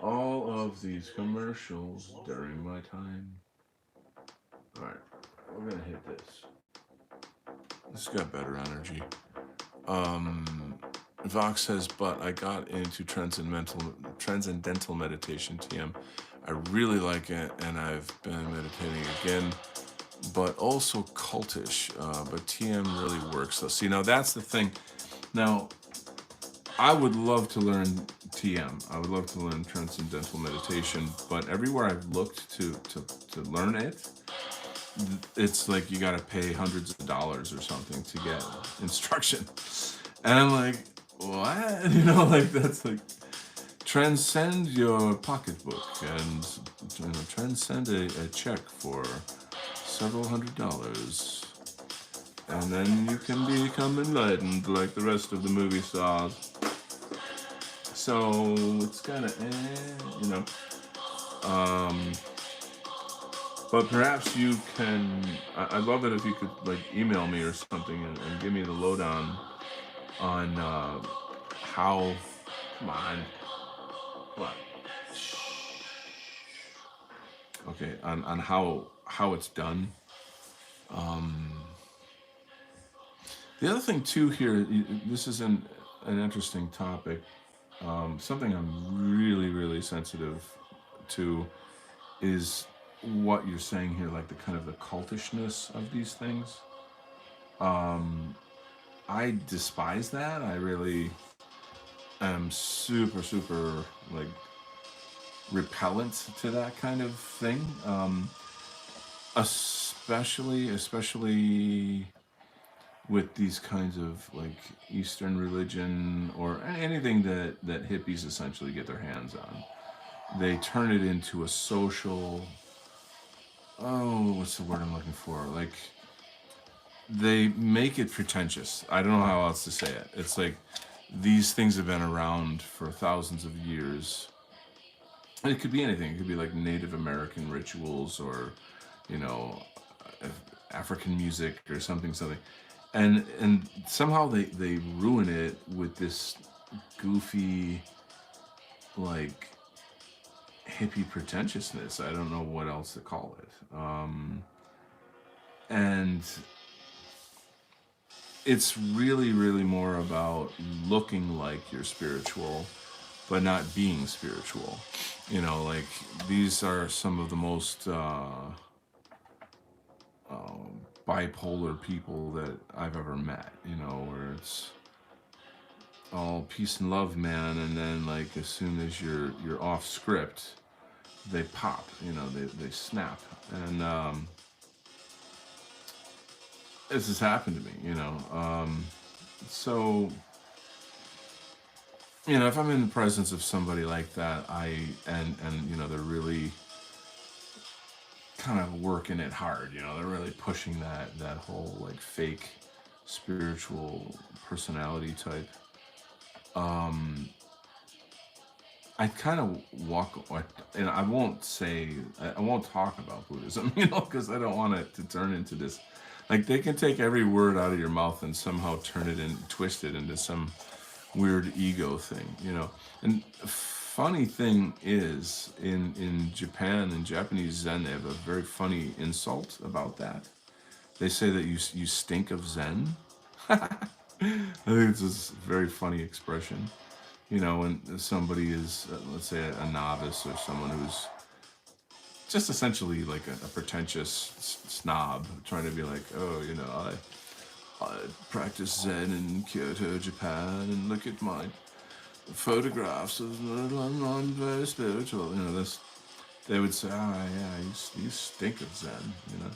All of these commercials during my time. Alright, we're gonna hit this. This got better energy. Vox says, but I got into transcendental meditation, TM. I really like it, and I've been meditating again, but also cultish. But TM really works. So see, now that's the thing. Now, I would love to learn TM. I would love to learn transcendental meditation, but everywhere I've looked to learn it, it's like you got to pay hundreds of dollars or something to get instruction. And I'm like, what? You know, like that's like transcend your pocketbook and transcend a check for several $100s. And then you can become enlightened like the rest of the movie stars. So it's kind of, you know. But perhaps you can, I'd love it if you could like email me or something and give me the lowdown on how, come on, what? Okay, on how it's done. The other thing too here, this is an interesting topic. Something I'm really sensitive to is what you're saying here, like the kind of the cultishness of these things. I despise that. I really am super like repellent to that kind of thing. Especially with these kinds of like Eastern religion or anything that hippies essentially get their hands on. They turn it into a social, what's the word I'm looking for? Like, they make it pretentious. I don't know how else to say it. It's like these things have been around for thousands of years. And it could be anything. It could be like Native American rituals or, you know, African music or something. And somehow they ruin it with this goofy, like, hippie pretentiousness. I don't know what else to call it. And it's really more about looking like you're spiritual, but not being spiritual. You know, like these are some of the most bipolar people that I've ever met. You know, where it's all peace and love, man, and then like as soon as you're off script, they pop. You know, they snap, and this has happened to me. You know, so. You know, if I'm in the presence of somebody like that, and you know, they're really kind of working it hard. You know, they're really pushing that whole like fake spiritual personality type. I kind of walk, and I won't talk about Buddhism, you know, because I don't want it to turn into this. Like they can take every word out of your mouth and somehow turn it and twist it into some weird ego thing, you know. And funny thing is, in Japan, in Japanese Zen, they have a very funny insult about that. They say that you stink of Zen. I think it's a very funny expression. You know, when somebody is, let's say, a novice or someone who's just essentially like a pretentious snob, trying to be like, oh, you know, I practice Zen in Kyoto, Japan, and look at my photographs of I'm very spiritual. You know, this they would say, oh yeah, you stink of Zen. You know,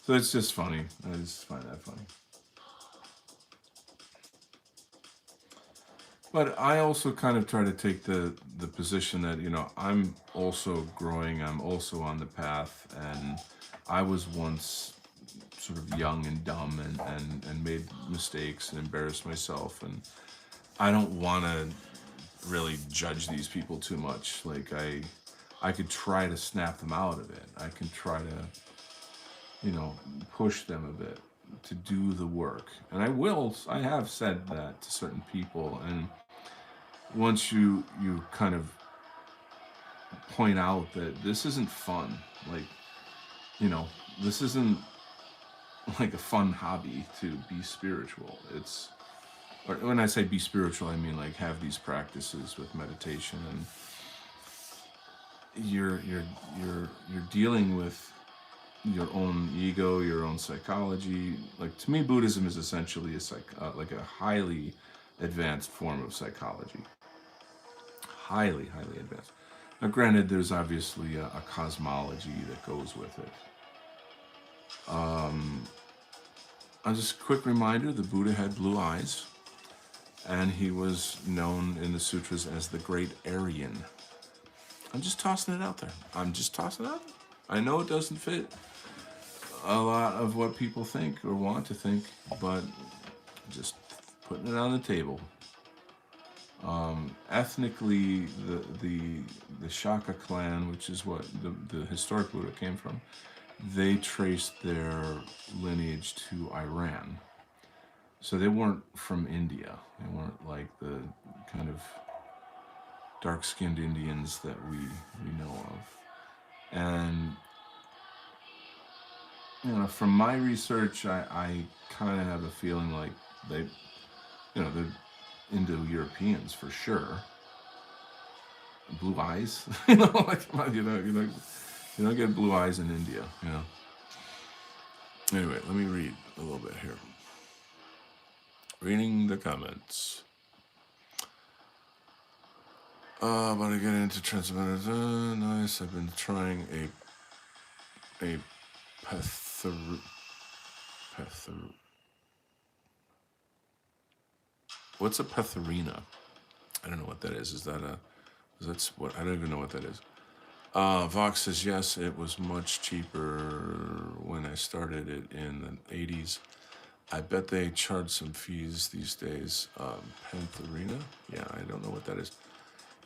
so it's just funny. I just find that funny. But I also kind of try to take the position that, you know, I'm also growing, I'm also on the path, and I was once sort of young and dumb and made mistakes and embarrassed myself, and I don't want to really judge these people too much. Like I could try to snap them out of it. I can try to, you know, push them a bit to do the work. And I have said that to certain people, and once you kind of point out that this isn't fun, like, you know, this isn't like a fun hobby to be spiritual. It's, or when I say be spiritual, I mean like have these practices with meditation, and you're dealing with your own ego, your own psychology. Like, to me, Buddhism is essentially like a highly advanced form of psychology. Highly advanced. Now, granted, there's obviously a cosmology that goes with it. Just a quick reminder, the Buddha had blue eyes, and he was known in the sutras as the Great Aryan. I'm just tossing it out there. I'm just tossing it out there. I know it doesn't fit a lot of what people think or want to think, but just putting it on the table. Ethnically, the Shaka clan, which is what the historic Buddha came from, they traced their lineage to Iran. So they weren't from India. They weren't like the kind of dark-skinned Indians that we know of. And, you know, from my research, I kind of have a feeling like they, you know, they're Indo-Europeans for sure. Blue eyes, you know, like, you don't get blue eyes in India, you know. Anyway, let me read a little bit here. Reading the comments. About to get into transcendental. Nice. I've been trying a What's a Petharina? I don't know what that is. That's what, I don't even know what that is. Vox says, yes, it was much cheaper when I started it in the 80s. I bet they charge some fees these days. Pantherina? Yeah, I don't know what that is.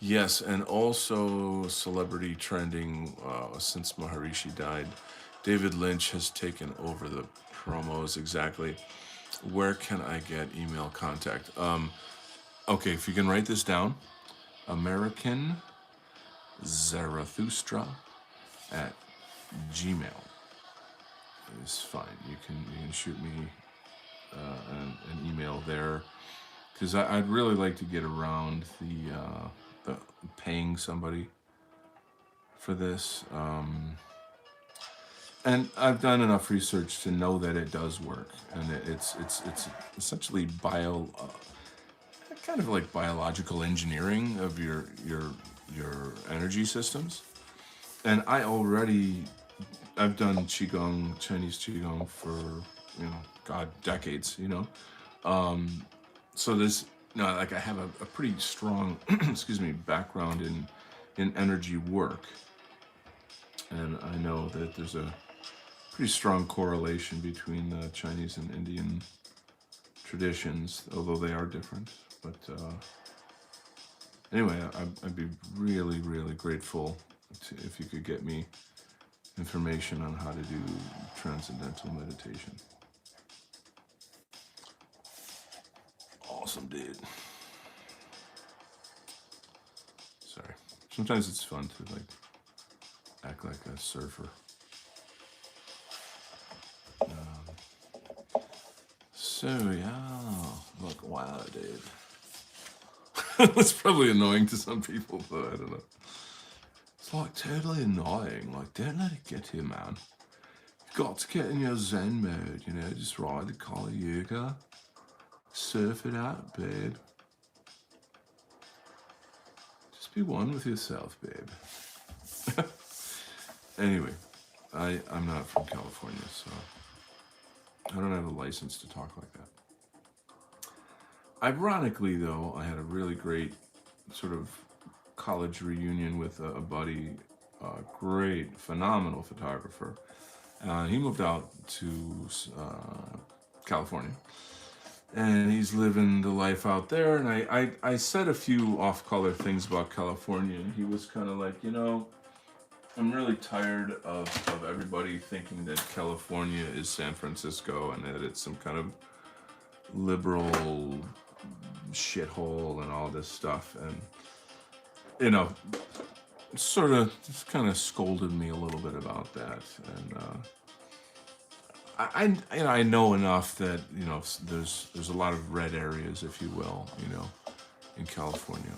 Yes, and also celebrity trending since Maharishi died. David Lynch has taken over the promos. Exactly. Where can I get email contact? Okay, if you can write this down. American Zarathustra at Gmail is fine. You can shoot me an email there, because I'd really like to get around the paying somebody for this. And I've done enough research to know that it does work, and it's essentially kind of like biological engineering of your energy systems. And I've done Qigong, Chinese Qigong for, you know, God, decades, you know. So there's, like, I have a pretty strong, excuse me, background in energy work. And I know that there's a pretty strong correlation between the Chinese and Indian traditions, although they are different. But anyway, I'd be really, really grateful if you could get me information on how to do transcendental meditation. Awesome, dude. Sorry. Sometimes it's fun to like act like a surfer. So yeah, look, wow, dude. That's probably annoying to some people, but I don't know. It's like totally annoying. Like, don't let it get to you, man. You've got to get in your Zen mode, you know, just ride the Kali Yuga, surf it out, babe. Just be one with yourself, babe. Anyway, I'm not from California, so I don't have a license to talk like that. Ironically, though, I had a really great sort of college reunion with a buddy, a great, phenomenal photographer. He moved out to California, and he's living the life out there. And I said a few off-color things about California, and he was kind of like, you know, I'm really tired of everybody thinking that California is San Francisco and that it's some kind of liberal shithole and all this stuff. And, you know, sort of just kind of scolded me a little bit about that. And I know enough that, you know, there's a lot of red areas, if you will, you know, in California.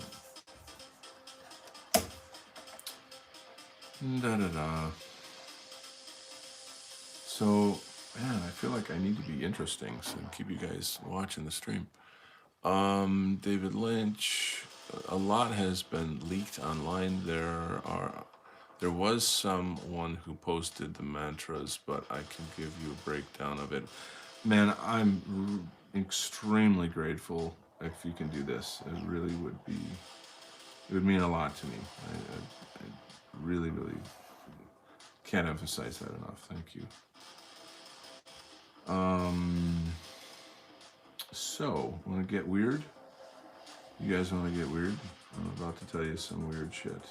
So, man, I feel like I need to be interesting, so keep you guys watching the stream. David Lynch, a lot has been leaked online. There was someone who posted the mantras, but I can give you a breakdown of it. Man, I'm extremely grateful if you can do this. It really would be, it would mean a lot to me. I really, really can't emphasize that enough. Thank you. So, want to get weird? You guys want to get weird? I'm about to tell you some weird shit.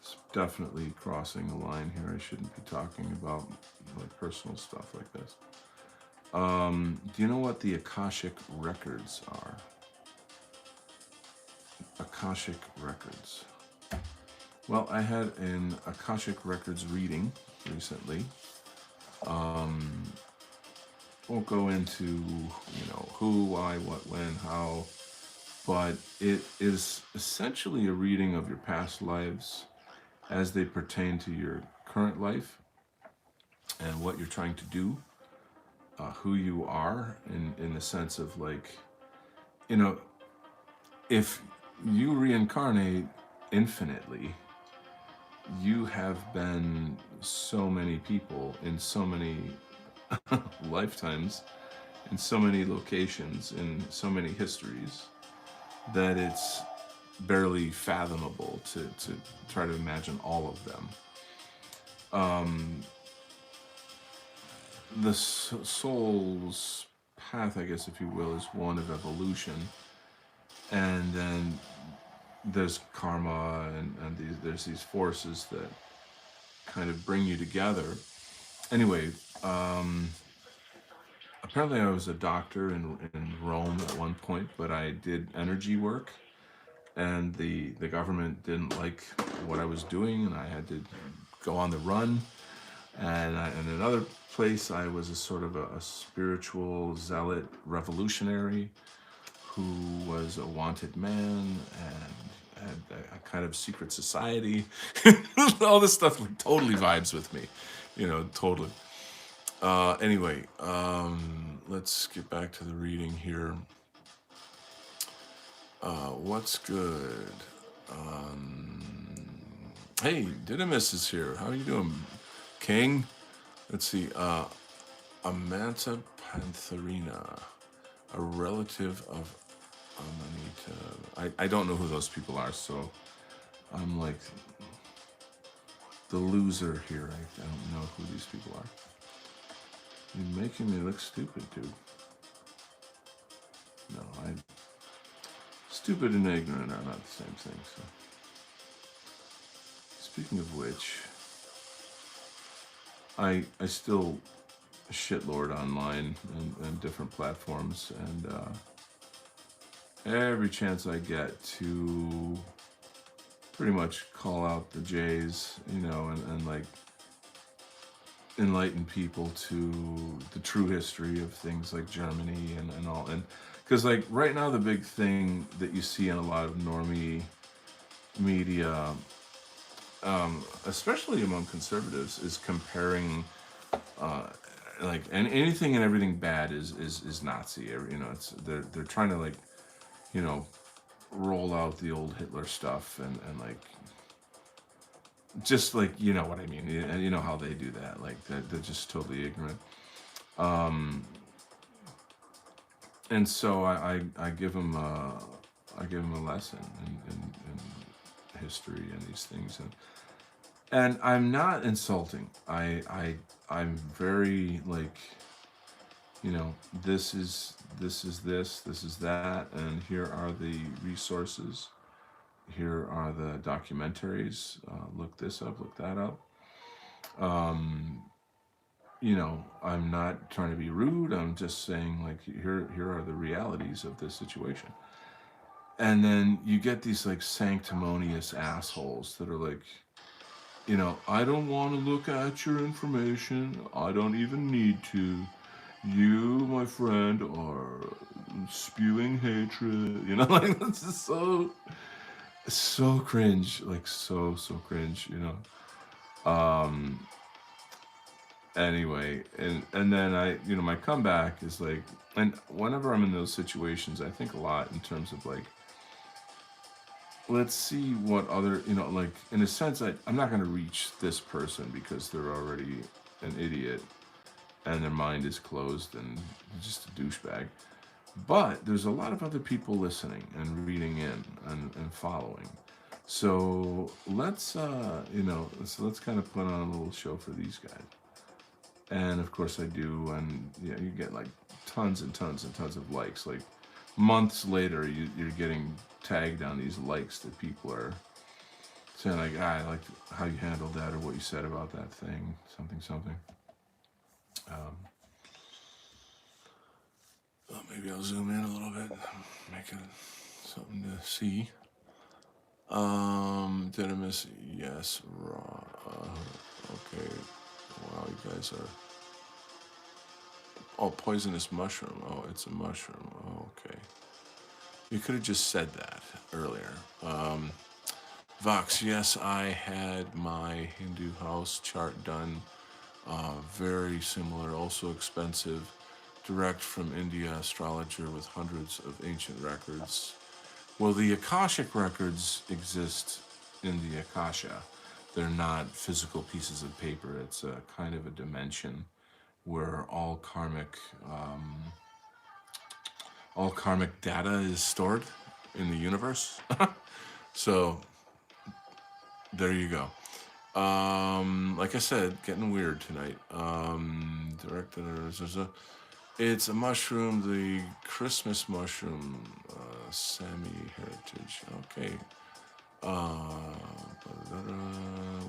It's definitely crossing the line here. I shouldn't be talking about like personal stuff like this. Do you know what the Akashic Records are? Akashic Records. Well, I had an Akashic Records reading recently. Won't go into, you know, who, why, what, when, how, but it is essentially a reading of your past lives as they pertain to your current life and what you're trying to do, who you are in the sense of like, you know, if you reincarnate infinitely, you have been so many people in so many lifetimes, in so many locations, in so many histories, that it's barely fathomable to try to imagine all of them. The soul's path, I guess, if you will, is one of evolution, and then there's karma, and there's these forces that kind of bring you together. Anyway, apparently I was a doctor in Rome at one point, but I did energy work, and the government didn't like what I was doing, and I had to go on the run. And in another place, I was a sort of a spiritual zealot revolutionary who was a wanted man and had a kind of secret society. All this stuff like totally vibes with me, you know, totally. Anyway, let's get back to the reading here. What's good? Hey, Didymus is here. How are you doing, King? Let's see. Amanta pantherina, a relative of Amanita. I don't know who those people are, so I'm like the loser here. I don't know who these people are. You're making me look stupid, dude. No, stupid and ignorant are not the same thing. So, speaking of which, I still shitlord online and different platforms, and every chance I get to pretty much call out the Jays, and like enlighten people to the true history of things like Germany and all. And because like right now, the big thing that you see in a lot of normie media, especially among conservatives, is comparing uh, like and anything and everything bad is Nazi. It's they're trying to like you know roll out the old Hitler stuff and like just like you know what I mean. And you know how they do that. Like they're just totally ignorant. Um, and so I give them a lesson in history and these things and I'm not insulting. I'm very like this is that, and here are the resources. Here are the documentaries. Look this up, look that up. Um, I'm not trying to be rude. I'm just saying like here are the realities of this situation. And then you get these like sanctimonious assholes that are like, I don't want to look at your information. I don't even need to. You, my friend, are spewing hatred. Like this is so cringe. Like so cringe. Um. Anyway, and then my comeback is like, and whenever I'm in those situations, I think a lot in terms of like, let's see what other, like in a sense, I'm not going to reach this person because they're already an idiot and their mind is closed and just a douchebag. But there's a lot of other people listening and reading in and following. So let's kind of put on a little show for these guys. And of course I do, and you get like tons and tons and tons of likes. Like months later, you're getting tagged on these likes that people are saying like, I like how you handled that or what you said about that thing, something. Um, Maybe I'll zoom in a little bit, make it something to see. Didymus, yes, raw. Okay, wow, you guys are. Oh, poisonous mushroom. Oh, it's a mushroom. Oh, okay. You could have just said that earlier. Vox, yes, I had my Hindu house chart done. Very similar, also expensive. Direct from India, astrologer with hundreds of ancient records. Well, the Akashic records exist in the Akasha. They're not physical pieces of paper. It's a kind of a dimension where um, all karmic data is stored in the universe. So there you go. Like I said, getting weird tonight. It's a mushroom, the Christmas mushroom, Sami heritage. Okay.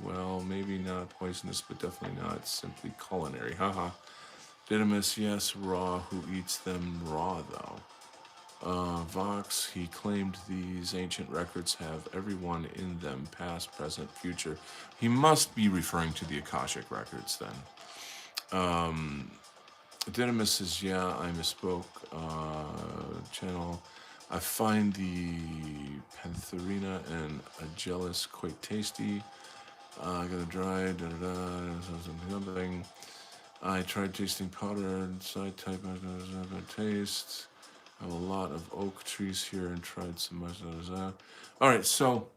Well, maybe not poisonous, but definitely not simply culinary. Haha. Didymus, yes, raw. Who eats them raw, though? Vox, he claimed these ancient records have everyone in them, past, present, future. He must be referring to the Akashic records then. Didymus says, yeah, I misspoke. Channel. I find the Pantherina and Agellis quite tasty. I got a dry, something. I tried tasting powder, side type, taste. I have a lot of oak trees here and tried some. All right, so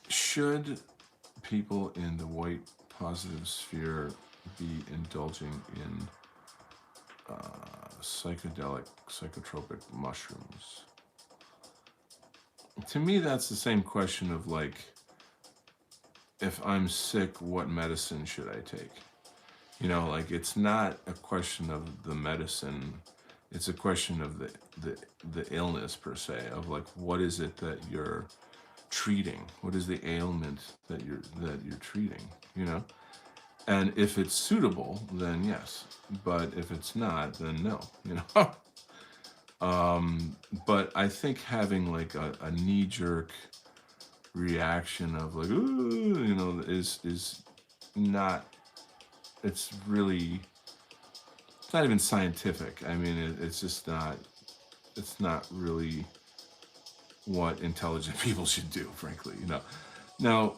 should people in the white positive sphere be indulging in psychotropic mushrooms? To me, that's the same question of like, if I'm sick, what medicine should I take? Like it's not a question of the medicine; it's a question of the illness per se. Of like, what is it that you're treating? What is the ailment that you're treating? And if it's suitable, then yes. But if it's not, then no. But I think having like a knee-jerk reaction of like, ooh, is not. It's really. It's not even scientific. I mean, it's just not. It's not really what intelligent people should do, frankly. Now,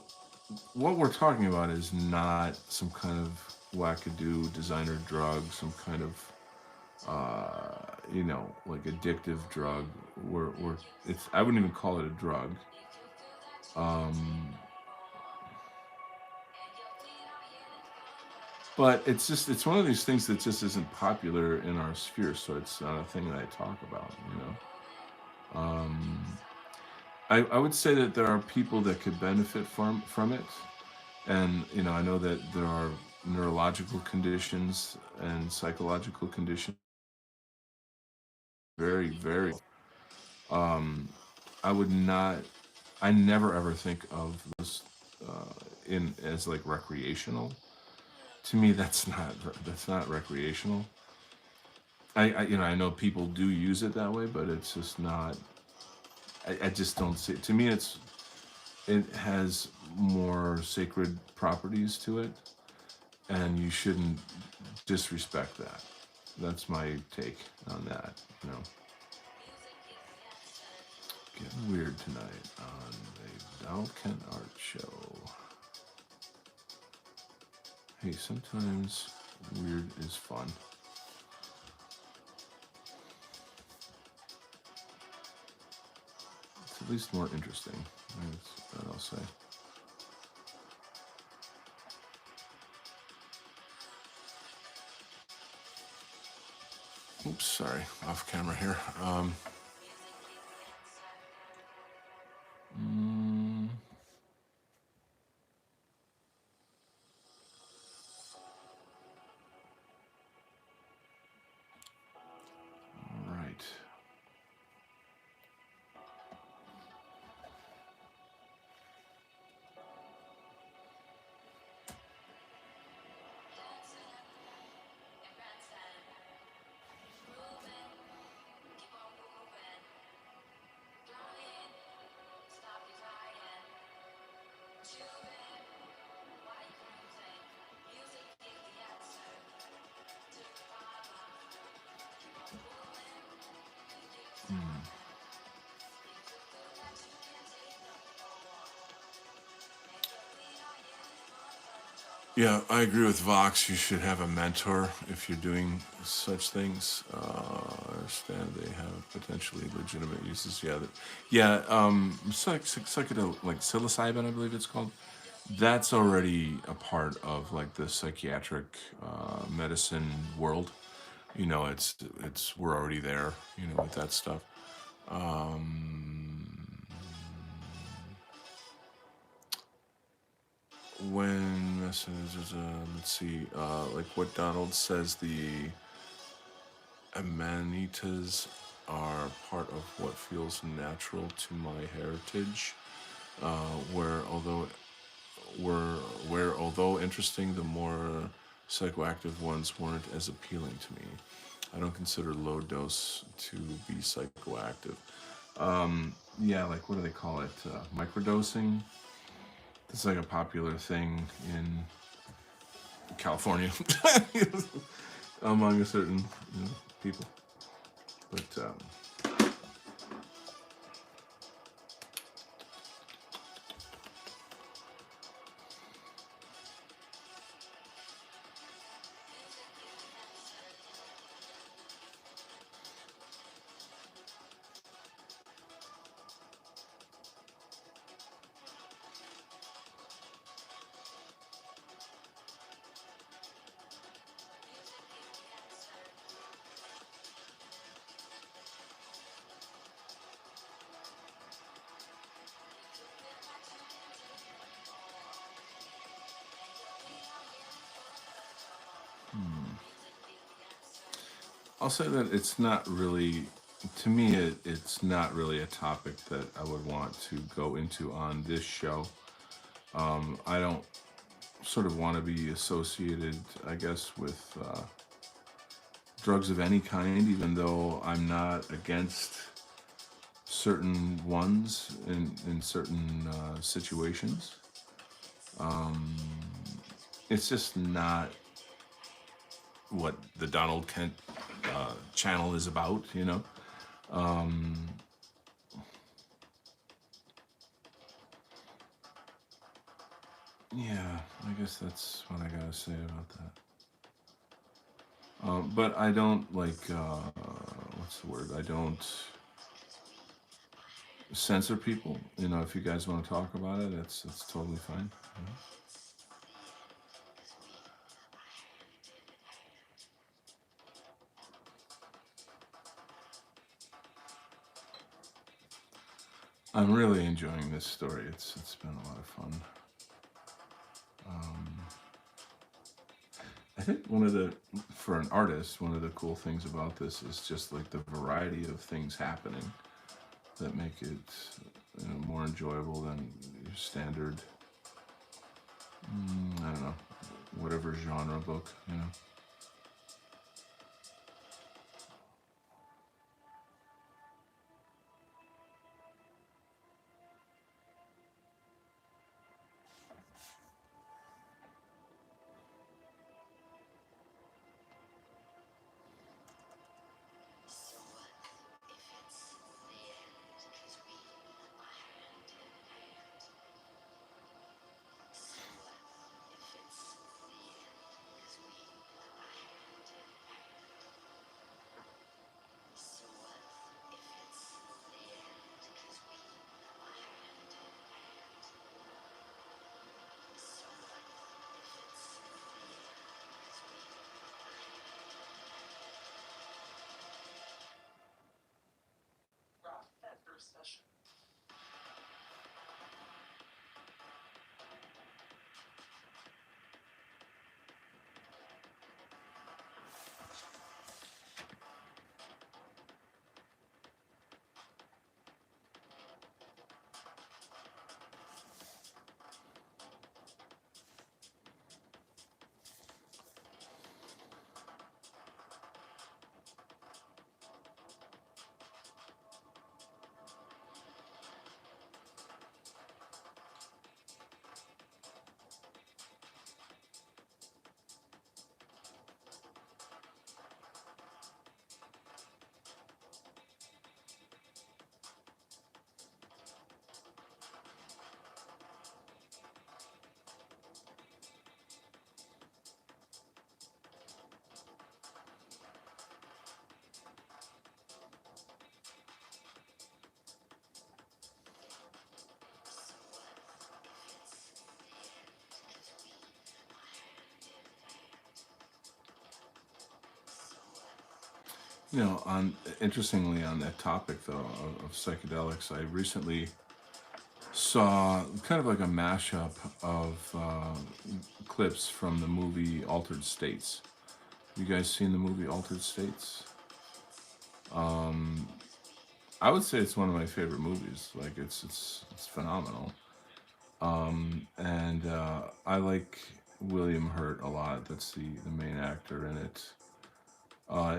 what we're talking about is not some kind of wackadoo designer drug, some kind of like addictive drug. We're it's I wouldn't even call it a drug. Um, but it's one of these things that just isn't popular in our sphere, so it's not a thing that I talk about. I would say that there are people that could benefit from it, and I know that there are neurological conditions and psychological conditions very, very. Um, I would not. I never ever think of those in as like recreational. To me, that's not recreational. I know people do use it that way, but it's just not. I just don't see. To me, it has more sacred properties to it, and you shouldn't disrespect that. That's my take on that. You know, Getting weird tonight on the Dow Kent Art Show. Hey, sometimes weird is fun. It's at least more interesting. That's what I'll say. Oops, sorry, off camera here. Mm, right. Yeah, I agree with Vox. You should have a mentor if you're doing such things. I understand they have potentially legitimate uses. Yeah. Psychedelic, like psilocybin, I believe it's called. That's already a part of like the psychiatric medicine world. It's we're already there. With that stuff. Um, when messages, let's see, like what Donald says, the amanitas are part of what feels natural to my heritage, where although interesting, the more psychoactive ones weren't as appealing to me. I don't consider low dose to be psychoactive. Yeah, like what do they call it? Microdosing. It's like a popular thing in California among a certain people. But I'll say that it's not really, to me, it's not really a topic that I would want to go into on this show. I don't sort of want to be associated, I guess, with drugs of any kind, even though I'm not against certain ones in certain situations. Um, it's just not what the Donald Kent channel is about, you know? Um, yeah, I guess that's what I gotta say about that. But I don't like, what's the word? I don't censor people. You know, if you guys want to talk about it, it's totally fine. You know? I'm really enjoying this story. It's been a lot of fun. Um, I think one of the for an artist, one of the cool things about this is just like the variety of things happening that make it more enjoyable than your standard. I don't know, whatever genre book. You know. On interestingly on that topic though of psychedelics, I recently saw kind of like a mashup of clips from the movie Altered States. You guys seen the movie Altered States? Um, I would say it's one of my favorite movies. Like it's phenomenal. And I like William Hurt a lot. That's the main actor in it.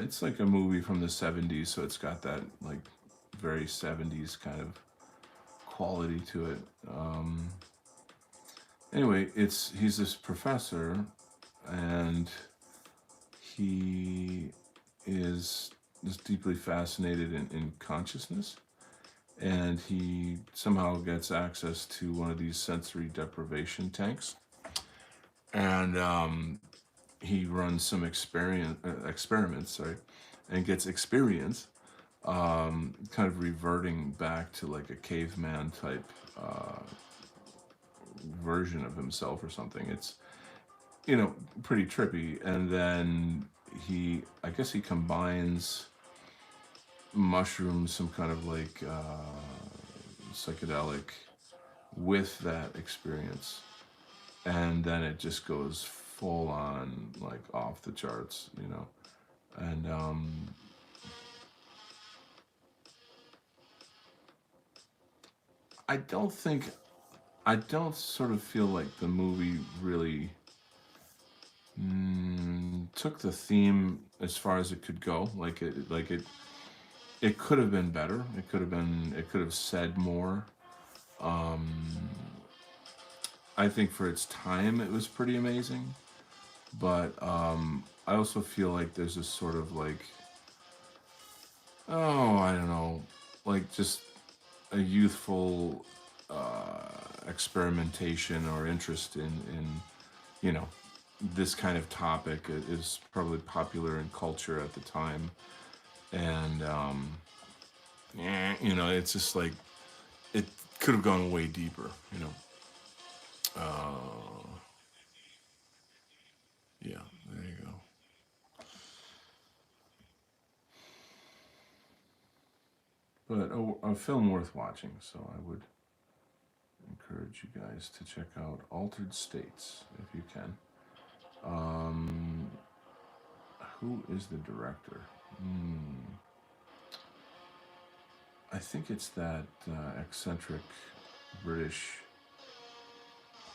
It's like a movie from the '70s, so it's got that like very '70s kind of quality to it. Anyway, it's he's this professor, and he is just deeply fascinated in consciousness, and he somehow gets access to one of these sensory deprivation tanks, and he runs some experiments, sorry, and gets experience, kind of reverting back to like a caveman type version of himself or something. It's pretty trippy, and then I guess he combines mushrooms, some kind of like psychedelic, with that experience, and then it just goes full on like off the charts. And I don't think I don't sort of feel like the movie really took the theme as far as it could go. It could have been better. It could have said more. Um, I think for its time, it was pretty amazing. But I also feel like there's this sort of like, oh, I don't know, like just a youthful experimentation or interest in you know this kind of topic is probably popular in culture at the time, and it's just like it could have gone way deeper. Yeah, there you go. But a film worth watching, so I would encourage you guys to check out Altered States if you can. Um, who is the director? I think it's that eccentric British.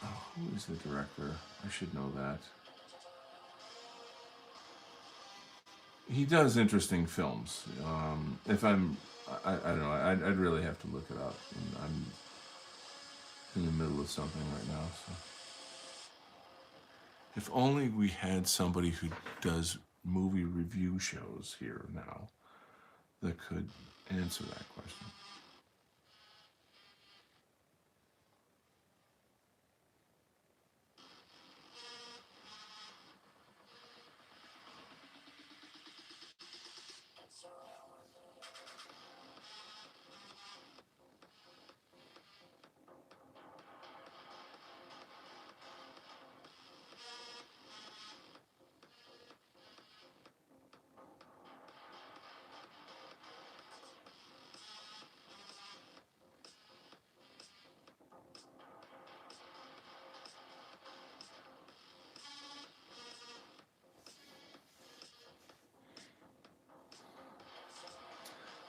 Oh, who is the director? I should know that. He does interesting films. If I don't know. I'd really have to look it up. And I'm in the middle of something right now. So, if only we had somebody who does movie review shows here now that could answer that question.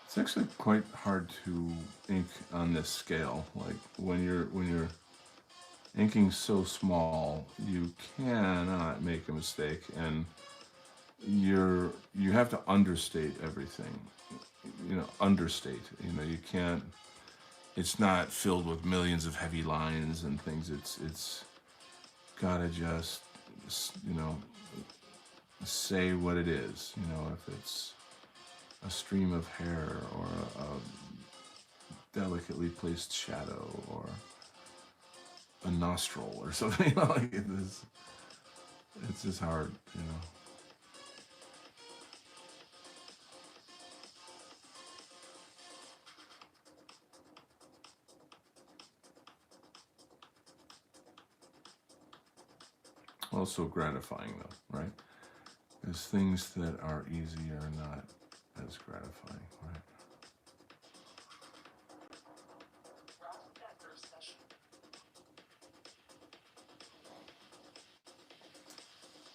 It's actually quite hard to ink on this scale. Like when you're inking so small, you cannot make a mistake, and you have to understate everything. Understate. You can't. It's not filled with millions of heavy lines and things. It's gotta just you know say what it is. If it's a stream of hair or a delicately placed shadow or a nostril or something like this. It's just hard. Also gratifying though, right? Because things that are easy are not as gratifying, right?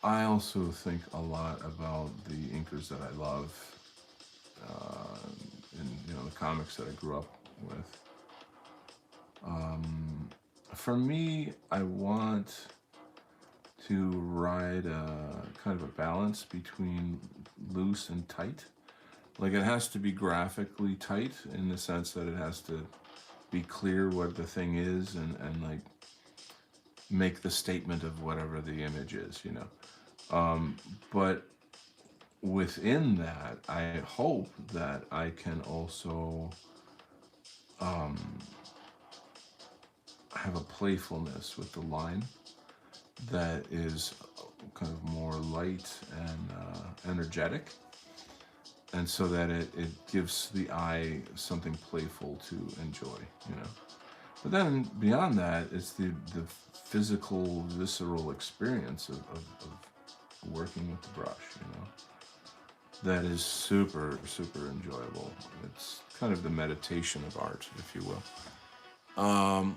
I also think a lot about the inkers that I love, uh, and the comics that I grew up with. Um, for me, I want to ride a kind of a balance between loose and tight. Like it has to be graphically tight in the sense that it has to be clear what the thing is and like make the statement of whatever the image is. But within that, I hope that I can also um, have a playfulness with the line that is kind of more light and energetic, and so that it gives the eye something playful to enjoy. But then beyond that, it's the physical, visceral experience of working with the brush. That is super, super enjoyable. It's kind of the meditation of art, if you will.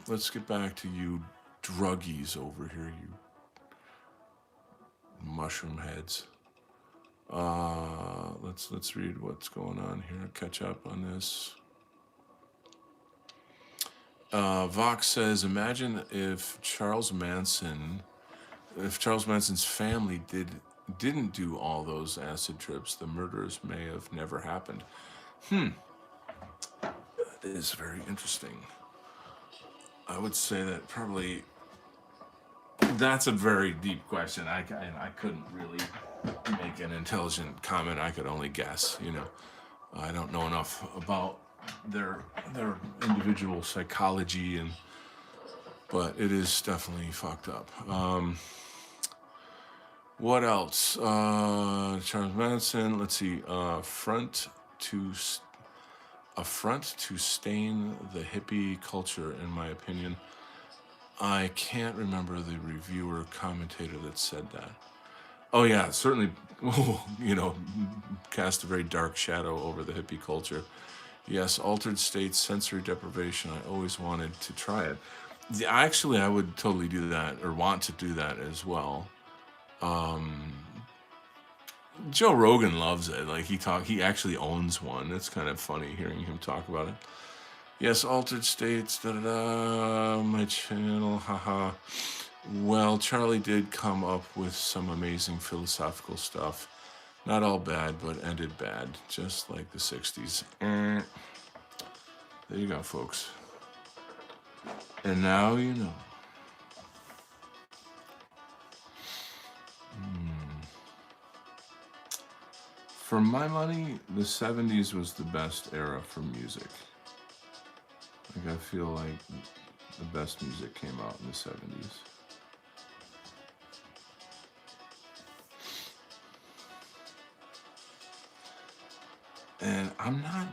Let's get back to you druggies over here, you mushroom heads. Let's read what's going on here. Catch up on this. Vox says, imagine if Charles Manson's family did didn't do all those acid trips, the murders may have never happened. It is very interesting. I would say that probably that's a very deep question. I couldn't really make an intelligent comment. I could only guess. I don't know enough about their individual psychology, but it is definitely fucked up. What else? Charles Manson. Let's see. To affront to stain the hippie culture, in my opinion. I can't remember the reviewer commentator that said that. Oh yeah, certainly. Cast a very dark shadow over the hippie culture. Yes, altered state sensory deprivation. I always wanted to try it. Actually, I would totally do that, or want to do that as well. Joe Rogan loves it. Like he actually owns one. It's kind of funny hearing him talk about it. Yes, altered states. Da da da. My channel. Haha. Well, Charlie did come up with some amazing philosophical stuff. Not all bad, but ended bad, just like the 60s. There you go, folks. And now you know. For my money, the 70s was the best era for music. Like, I feel like the best music came out in the 70s. And I'm not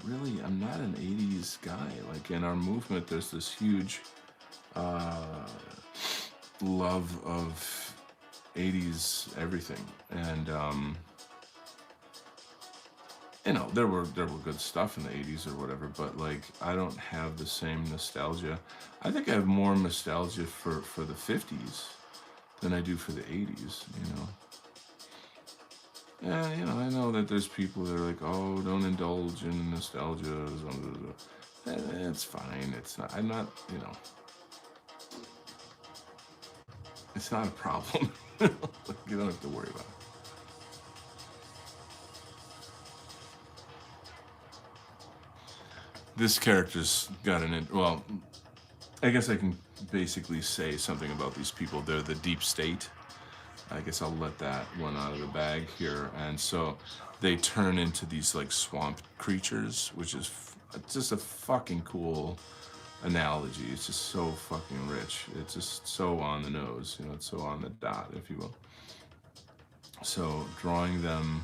an 80s guy. Like, in our movement, there's this huge love of 80s everything. And, there were good stuff in the 80s or whatever, but like I don't have the same nostalgia. I think I have more nostalgia for the 50s than I do for the 80s, And, I know that there's people that are like, oh, don't indulge in nostalgia. It's fine. It's not, I'm not, it's not a problem. You don't have to worry about it. This character's got well, I guess I can basically say something about these people. They're the deep state. I guess I'll let that one out of the bag here. And so they turn into these like swamp creatures, which is just a fucking cool analogy. It's just so fucking rich. It's just so on the nose, it's so on the dot, if you will. So drawing them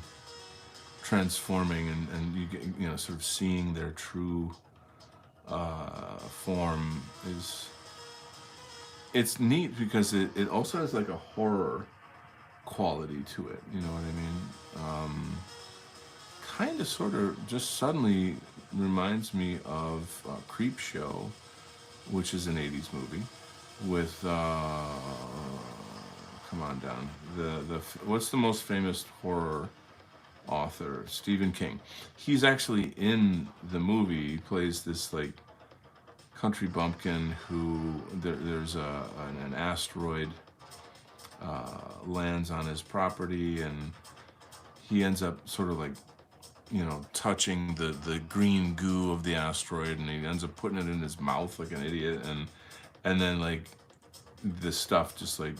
transforming and you get, sort of seeing their true form it's neat because it also has like a horror quality to it, you know what I mean? Kind of sort of just suddenly reminds me of Creepshow, which is an 80s movie with come on down, the what's the most famous horror author? Stephen King. He's actually in the movie. He plays this like country bumpkin who there's an asteroid lands on his property, and he ends up sort of like touching the green goo of the asteroid, and he ends up putting it in his mouth like an idiot, and then like this stuff just like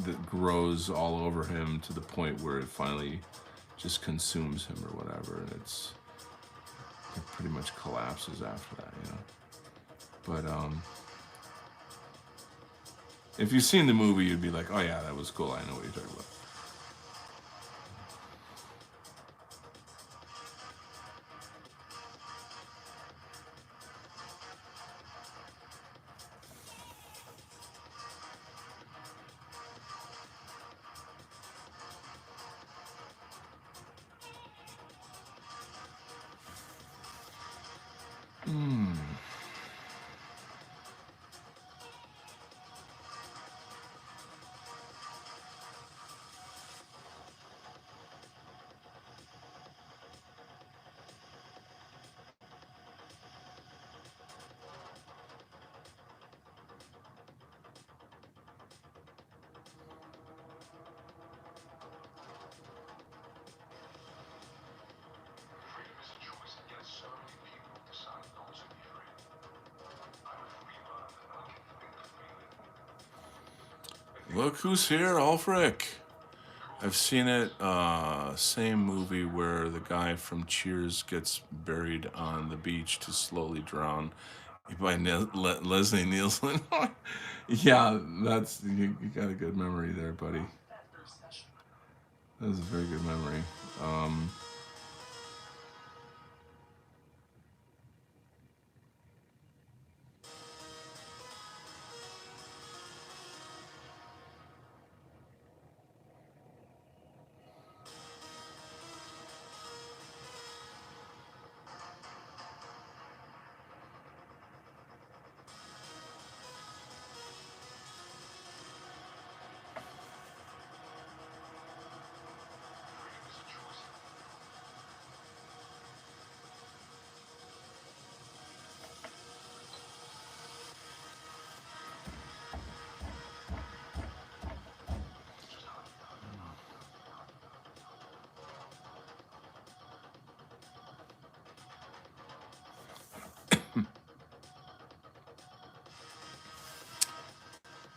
that grows all over him to the point where it finally just consumes him or whatever, and it pretty much collapses after that, But if you've seen the movie, you'd be like, oh yeah, that was cool. I know what you're talking about. Look who's here, Ulfric. I've seen it. Same movie where the guy from Cheers gets buried on the beach to slowly drown by Leslie Nielsen. Yeah, that's you got a good memory there, buddy. That was a very good memory. Um,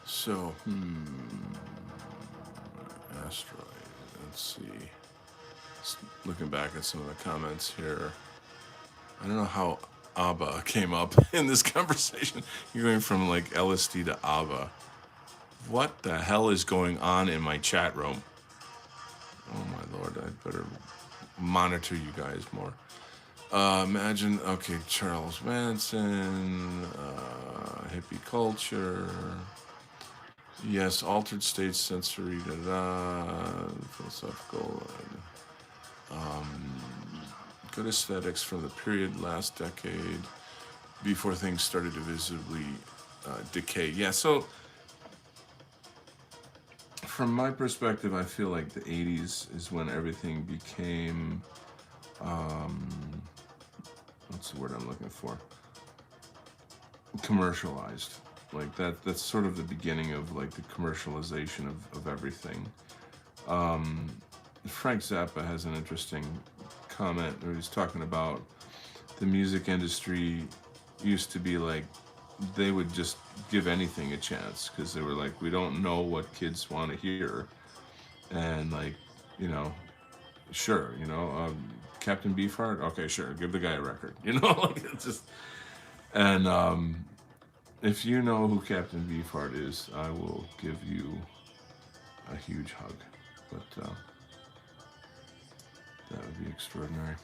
so, asteroid. Let's see. Looking back at some of the comments here, I don't know how ABBA came up in this conversation. You're going from like LSD to ABBA. What the hell is going on in my chat room? Oh my lord, I'd better monitor you guys more. Imagine, okay, Charles Manson, hippie culture. Yes, altered state sensory, philosophical, good aesthetics from the period last decade before things started to visibly decay. Yeah, so from my perspective, I feel like the 80s is when everything became, what's the word I'm looking for? Commercialized. Like that's sort of the beginning of like the commercialization of everything. Frank Zappa has an interesting comment where he's talking about the music industry used to be like they would just give anything a chance because they were like, we don't know what kids want to hear, and like, you know, sure, Captain Beefheart, okay, sure, give the guy a record, like it's just, and if you know who Captain Beefheart is, I will give you a huge hug, but that would be extraordinary.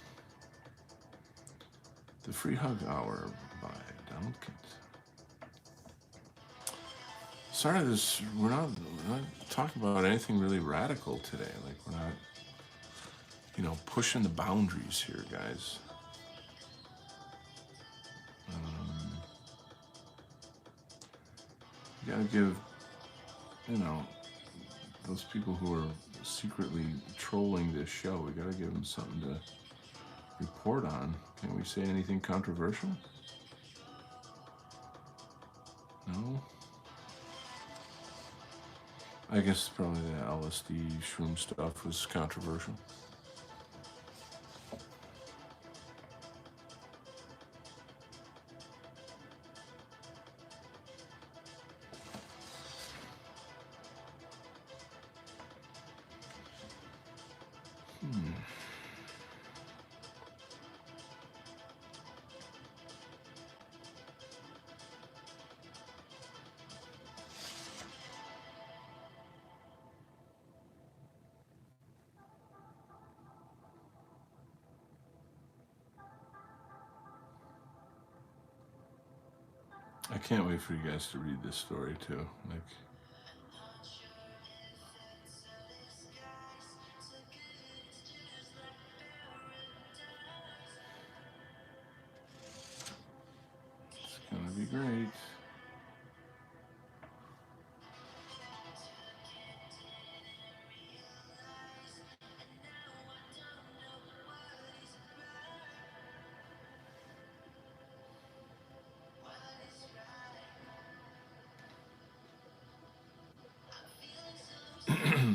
The Free Hug Hour by Donald Kent. Sorry, we're not talking about anything really radical today. Like we're not, pushing the boundaries here, guys. You gotta give, those people who are secretly trolling this show, we gotta give them something to report on. Can we say anything controversial? No? I guess probably the LSD shroom stuff was controversial. I can't wait for you guys to read this story too. Like, it's gonna be great.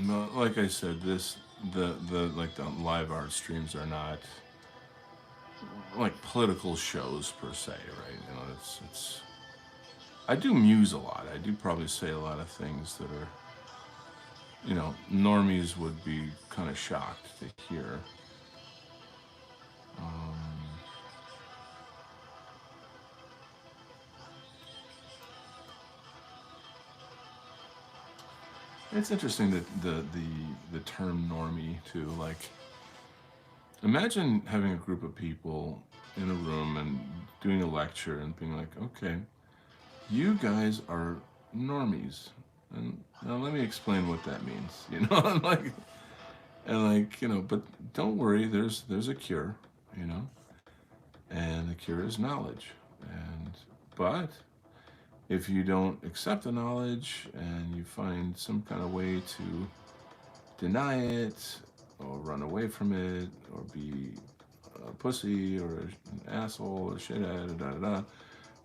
Well, like I said, the live art streams are not like political shows per se, right? It's I do muse a lot. I do probably say a lot of things that are normies would be kind of shocked to hear. Um, it's interesting that the term normie too. Like, imagine having a group of people in a room and doing a lecture and being like, okay, you guys are normies. And now let me explain what that means, and but don't worry, there's a cure, you know, and the cure is knowledge. And but if you don't accept the knowledge and you find some kind of way to deny it or run away from it or be a pussy or an asshole or shithead, da da da,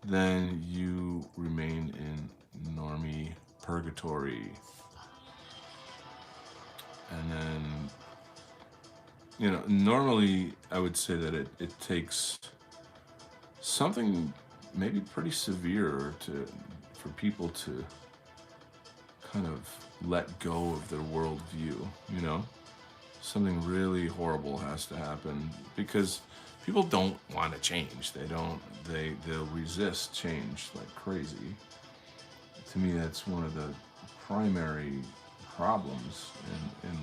then you remain in normie purgatory. And then, normally I would say that it takes something maybe pretty severe for people to kind of let go of their worldview, Something really horrible has to happen because people don't want to change. They'll resist change like crazy. To me, that's one of the primary problems in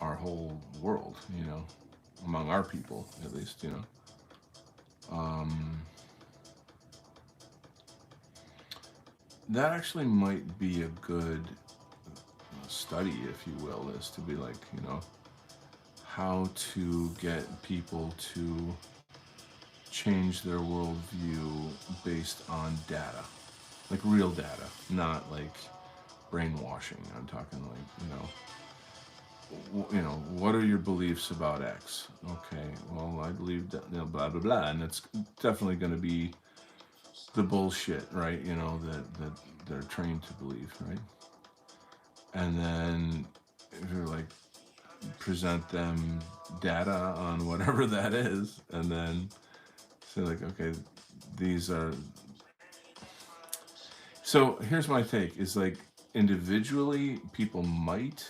our whole world, among our people at least. Um, that actually might be a good study, if you will, is to be like, how to get people to change their worldview based on data, like real data, not like brainwashing. I'm talking like, what are your beliefs about X? Okay, well, I believe that, blah blah blah, and it's definitely going to be the bullshit, right? That they're trained to believe, right? And then if you're like present them data on whatever that is, and then say like, okay, these are. So here's my take: is like individually, people might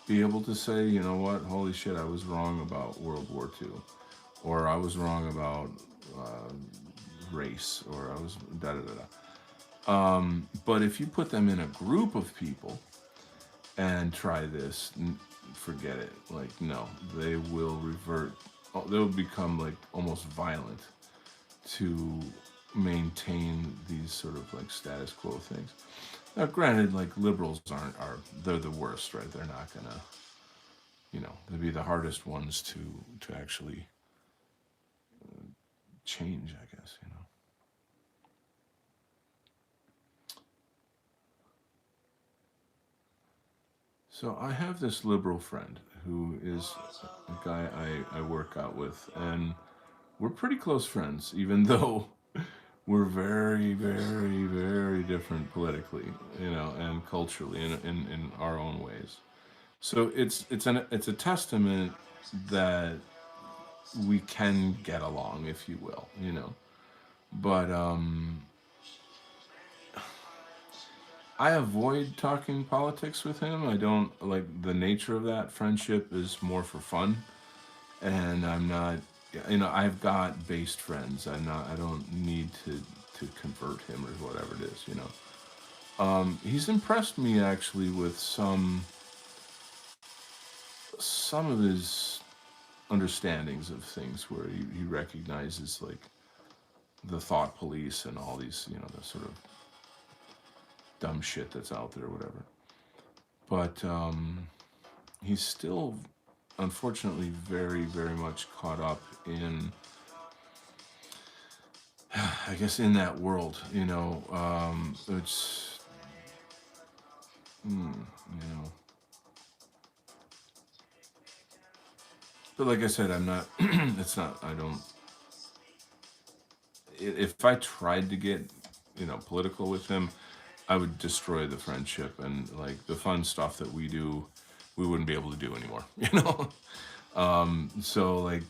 be able to say, you know what, holy shit, I was wrong about World War II, or I was wrong about uh, race, or I was da da da da. But if you put them in a group of people and try this, forget it. Like, no, they will revert. They'll become like almost violent to maintain these sort of like status quo things. Now, granted, like liberals they're the worst, right? They're not gonna, they'll be the hardest ones to actually change, I guess. So I have this liberal friend who is a guy I work out with, and we're pretty close friends, even though we're very, very, very different politically, and culturally in our own ways. So it's a testament that we can get along, if you will. But I avoid talking politics with him. I don't like the nature of that. Friendship is more for fun, and I'm not. I've got based friends. I don't need to convert him or whatever it is. He's impressed me actually with some of his understandings of things where he recognizes like the thought police and all these, the sort of dumb shit that's out there or whatever. But he's still, unfortunately, very, very much caught up in, I guess, in that world. It's, but like I said, I'm not. It's not. I don't. If I tried to get, political with him, I would destroy the friendship, and like the fun stuff that we do, we wouldn't be able to do anymore. So like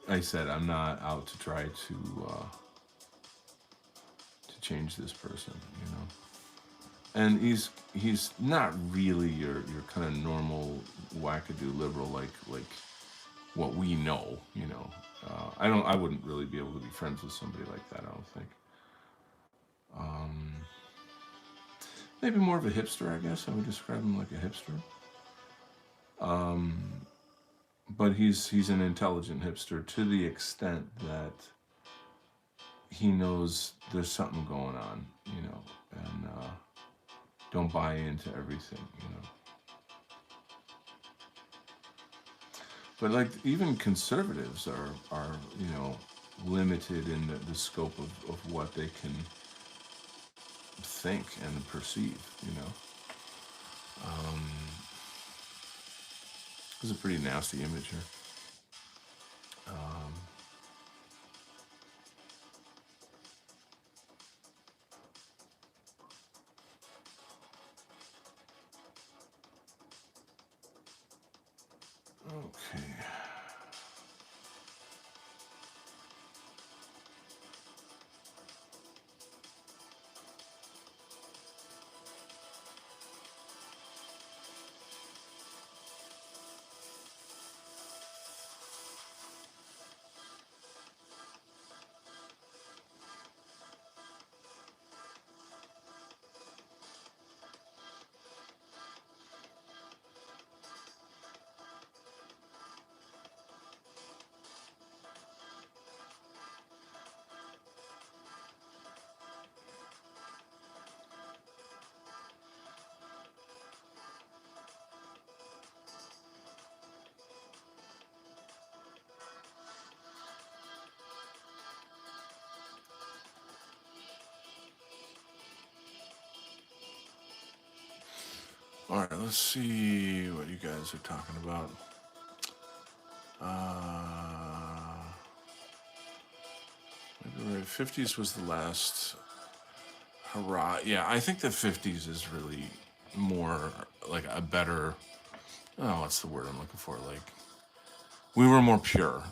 I said, I'm not out to try to change this person. and he's not really your kind of normal wackadoo liberal like what we know. I wouldn't really be able to be friends with somebody like that. I don't think. Um, Maybe more of a hipster, I guess. I would describe him like a hipster. Um, but he's an intelligent hipster to the extent that he knows there's something going on, and don't buy into everything. But like even conservatives are limited in the scope of what they can think and perceive. Um, it's a pretty nasty image here. Um, okay. All right, let's see what you guys are talking about. Maybe right. 50s was the last hurrah. Yeah, I think the 50s is really more like a better. Oh, what's the word I'm looking for? Like we were more pure,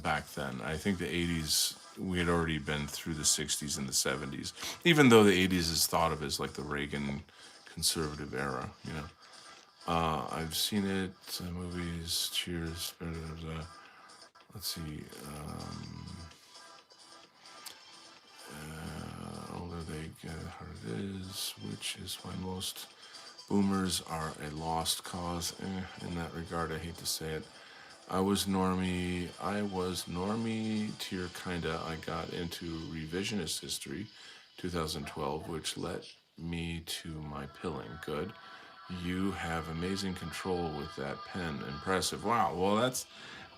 back then. I think the 80s we had already been through the 60s and the 70s, even though the 80s is thought of as like the Reagan conservative era. I've seen it, movies, Cheers, let's see, older they get, how it is, which is why most boomers are a lost cause. In that regard, I hate to say it. I was normie tier kinda. I got into revisionist history, 2012, which led me to my pilling. Good. You have amazing control with that pen. Impressive. Wow. Well,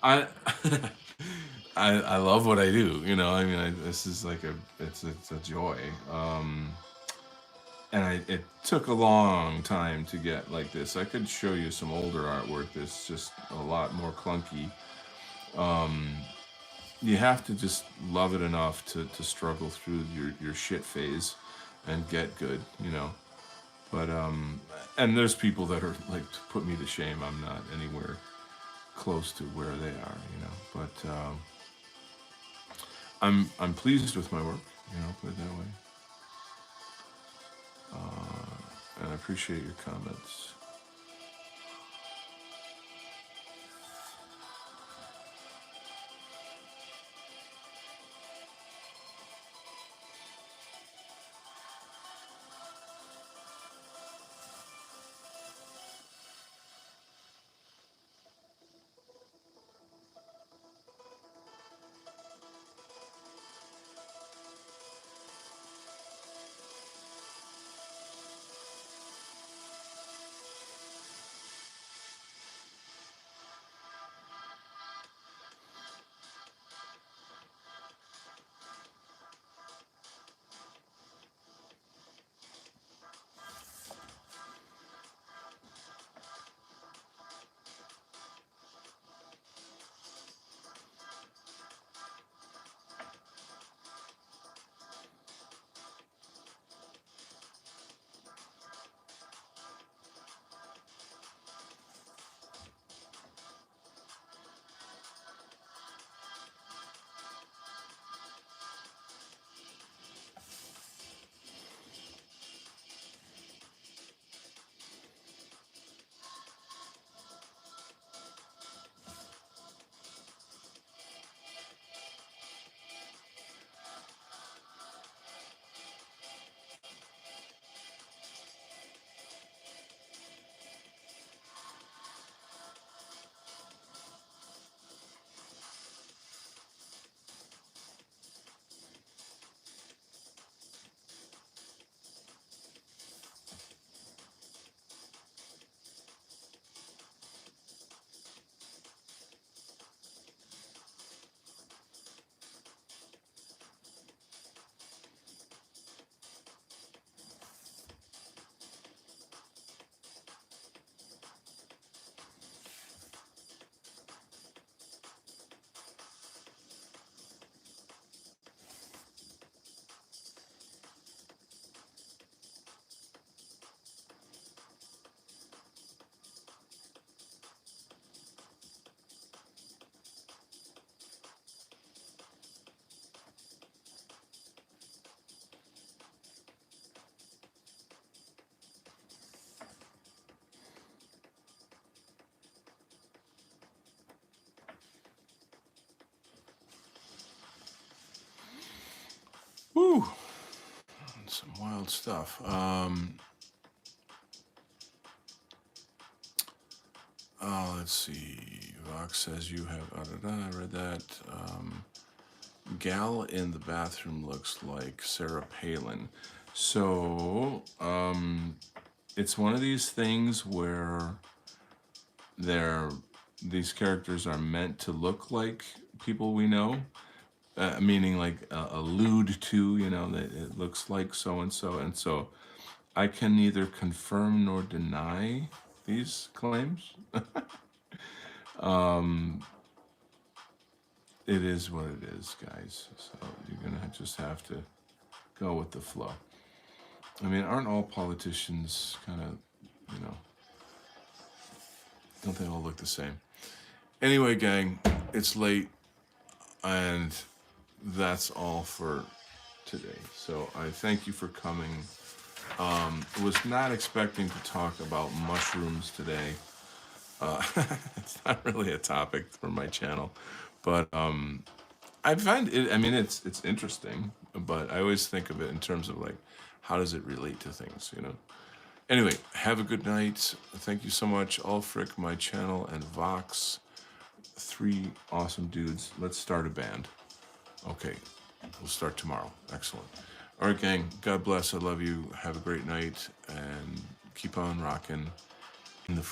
I I love what I do. I mean, this is like it's a joy. And it took a long time to get like this. I could show you some older artwork that's just a lot more clunky. You have to just love it enough to struggle through your shit phase and get good. But and there's people that are like to put me to shame. I'm not anywhere close to where they are. But I'm pleased with my work. Put it that way. And I appreciate your comments. wild stuff. Let's see. Vox says you have. I read that. Gal in the bathroom looks like Sarah Palin. So, it's one of these things where they're these characters are meant to look like people we know, meaning like allude to, that it looks like so and so. I can neither confirm nor deny these claims. It is what it is, guys. So you're gonna just have to go with the flow. I mean, aren't all politicians kind of, don't they all look the same? Anyway, gang, it's late, and that's all for today. So I thank you for coming. Was not expecting to talk about mushrooms today. It's not really a topic for my channel, but I find it. I mean, it's interesting, but I always think of it in terms of like, how does it relate to things, Anyway, have a good night. Thank you so much, Ulfric, my channel, and Vox. 3 awesome dudes. Let's start a band. Okay, we'll start tomorrow. Excellent. All right, gang. God bless. I love you. Have a great night, and keep on rocking in the free.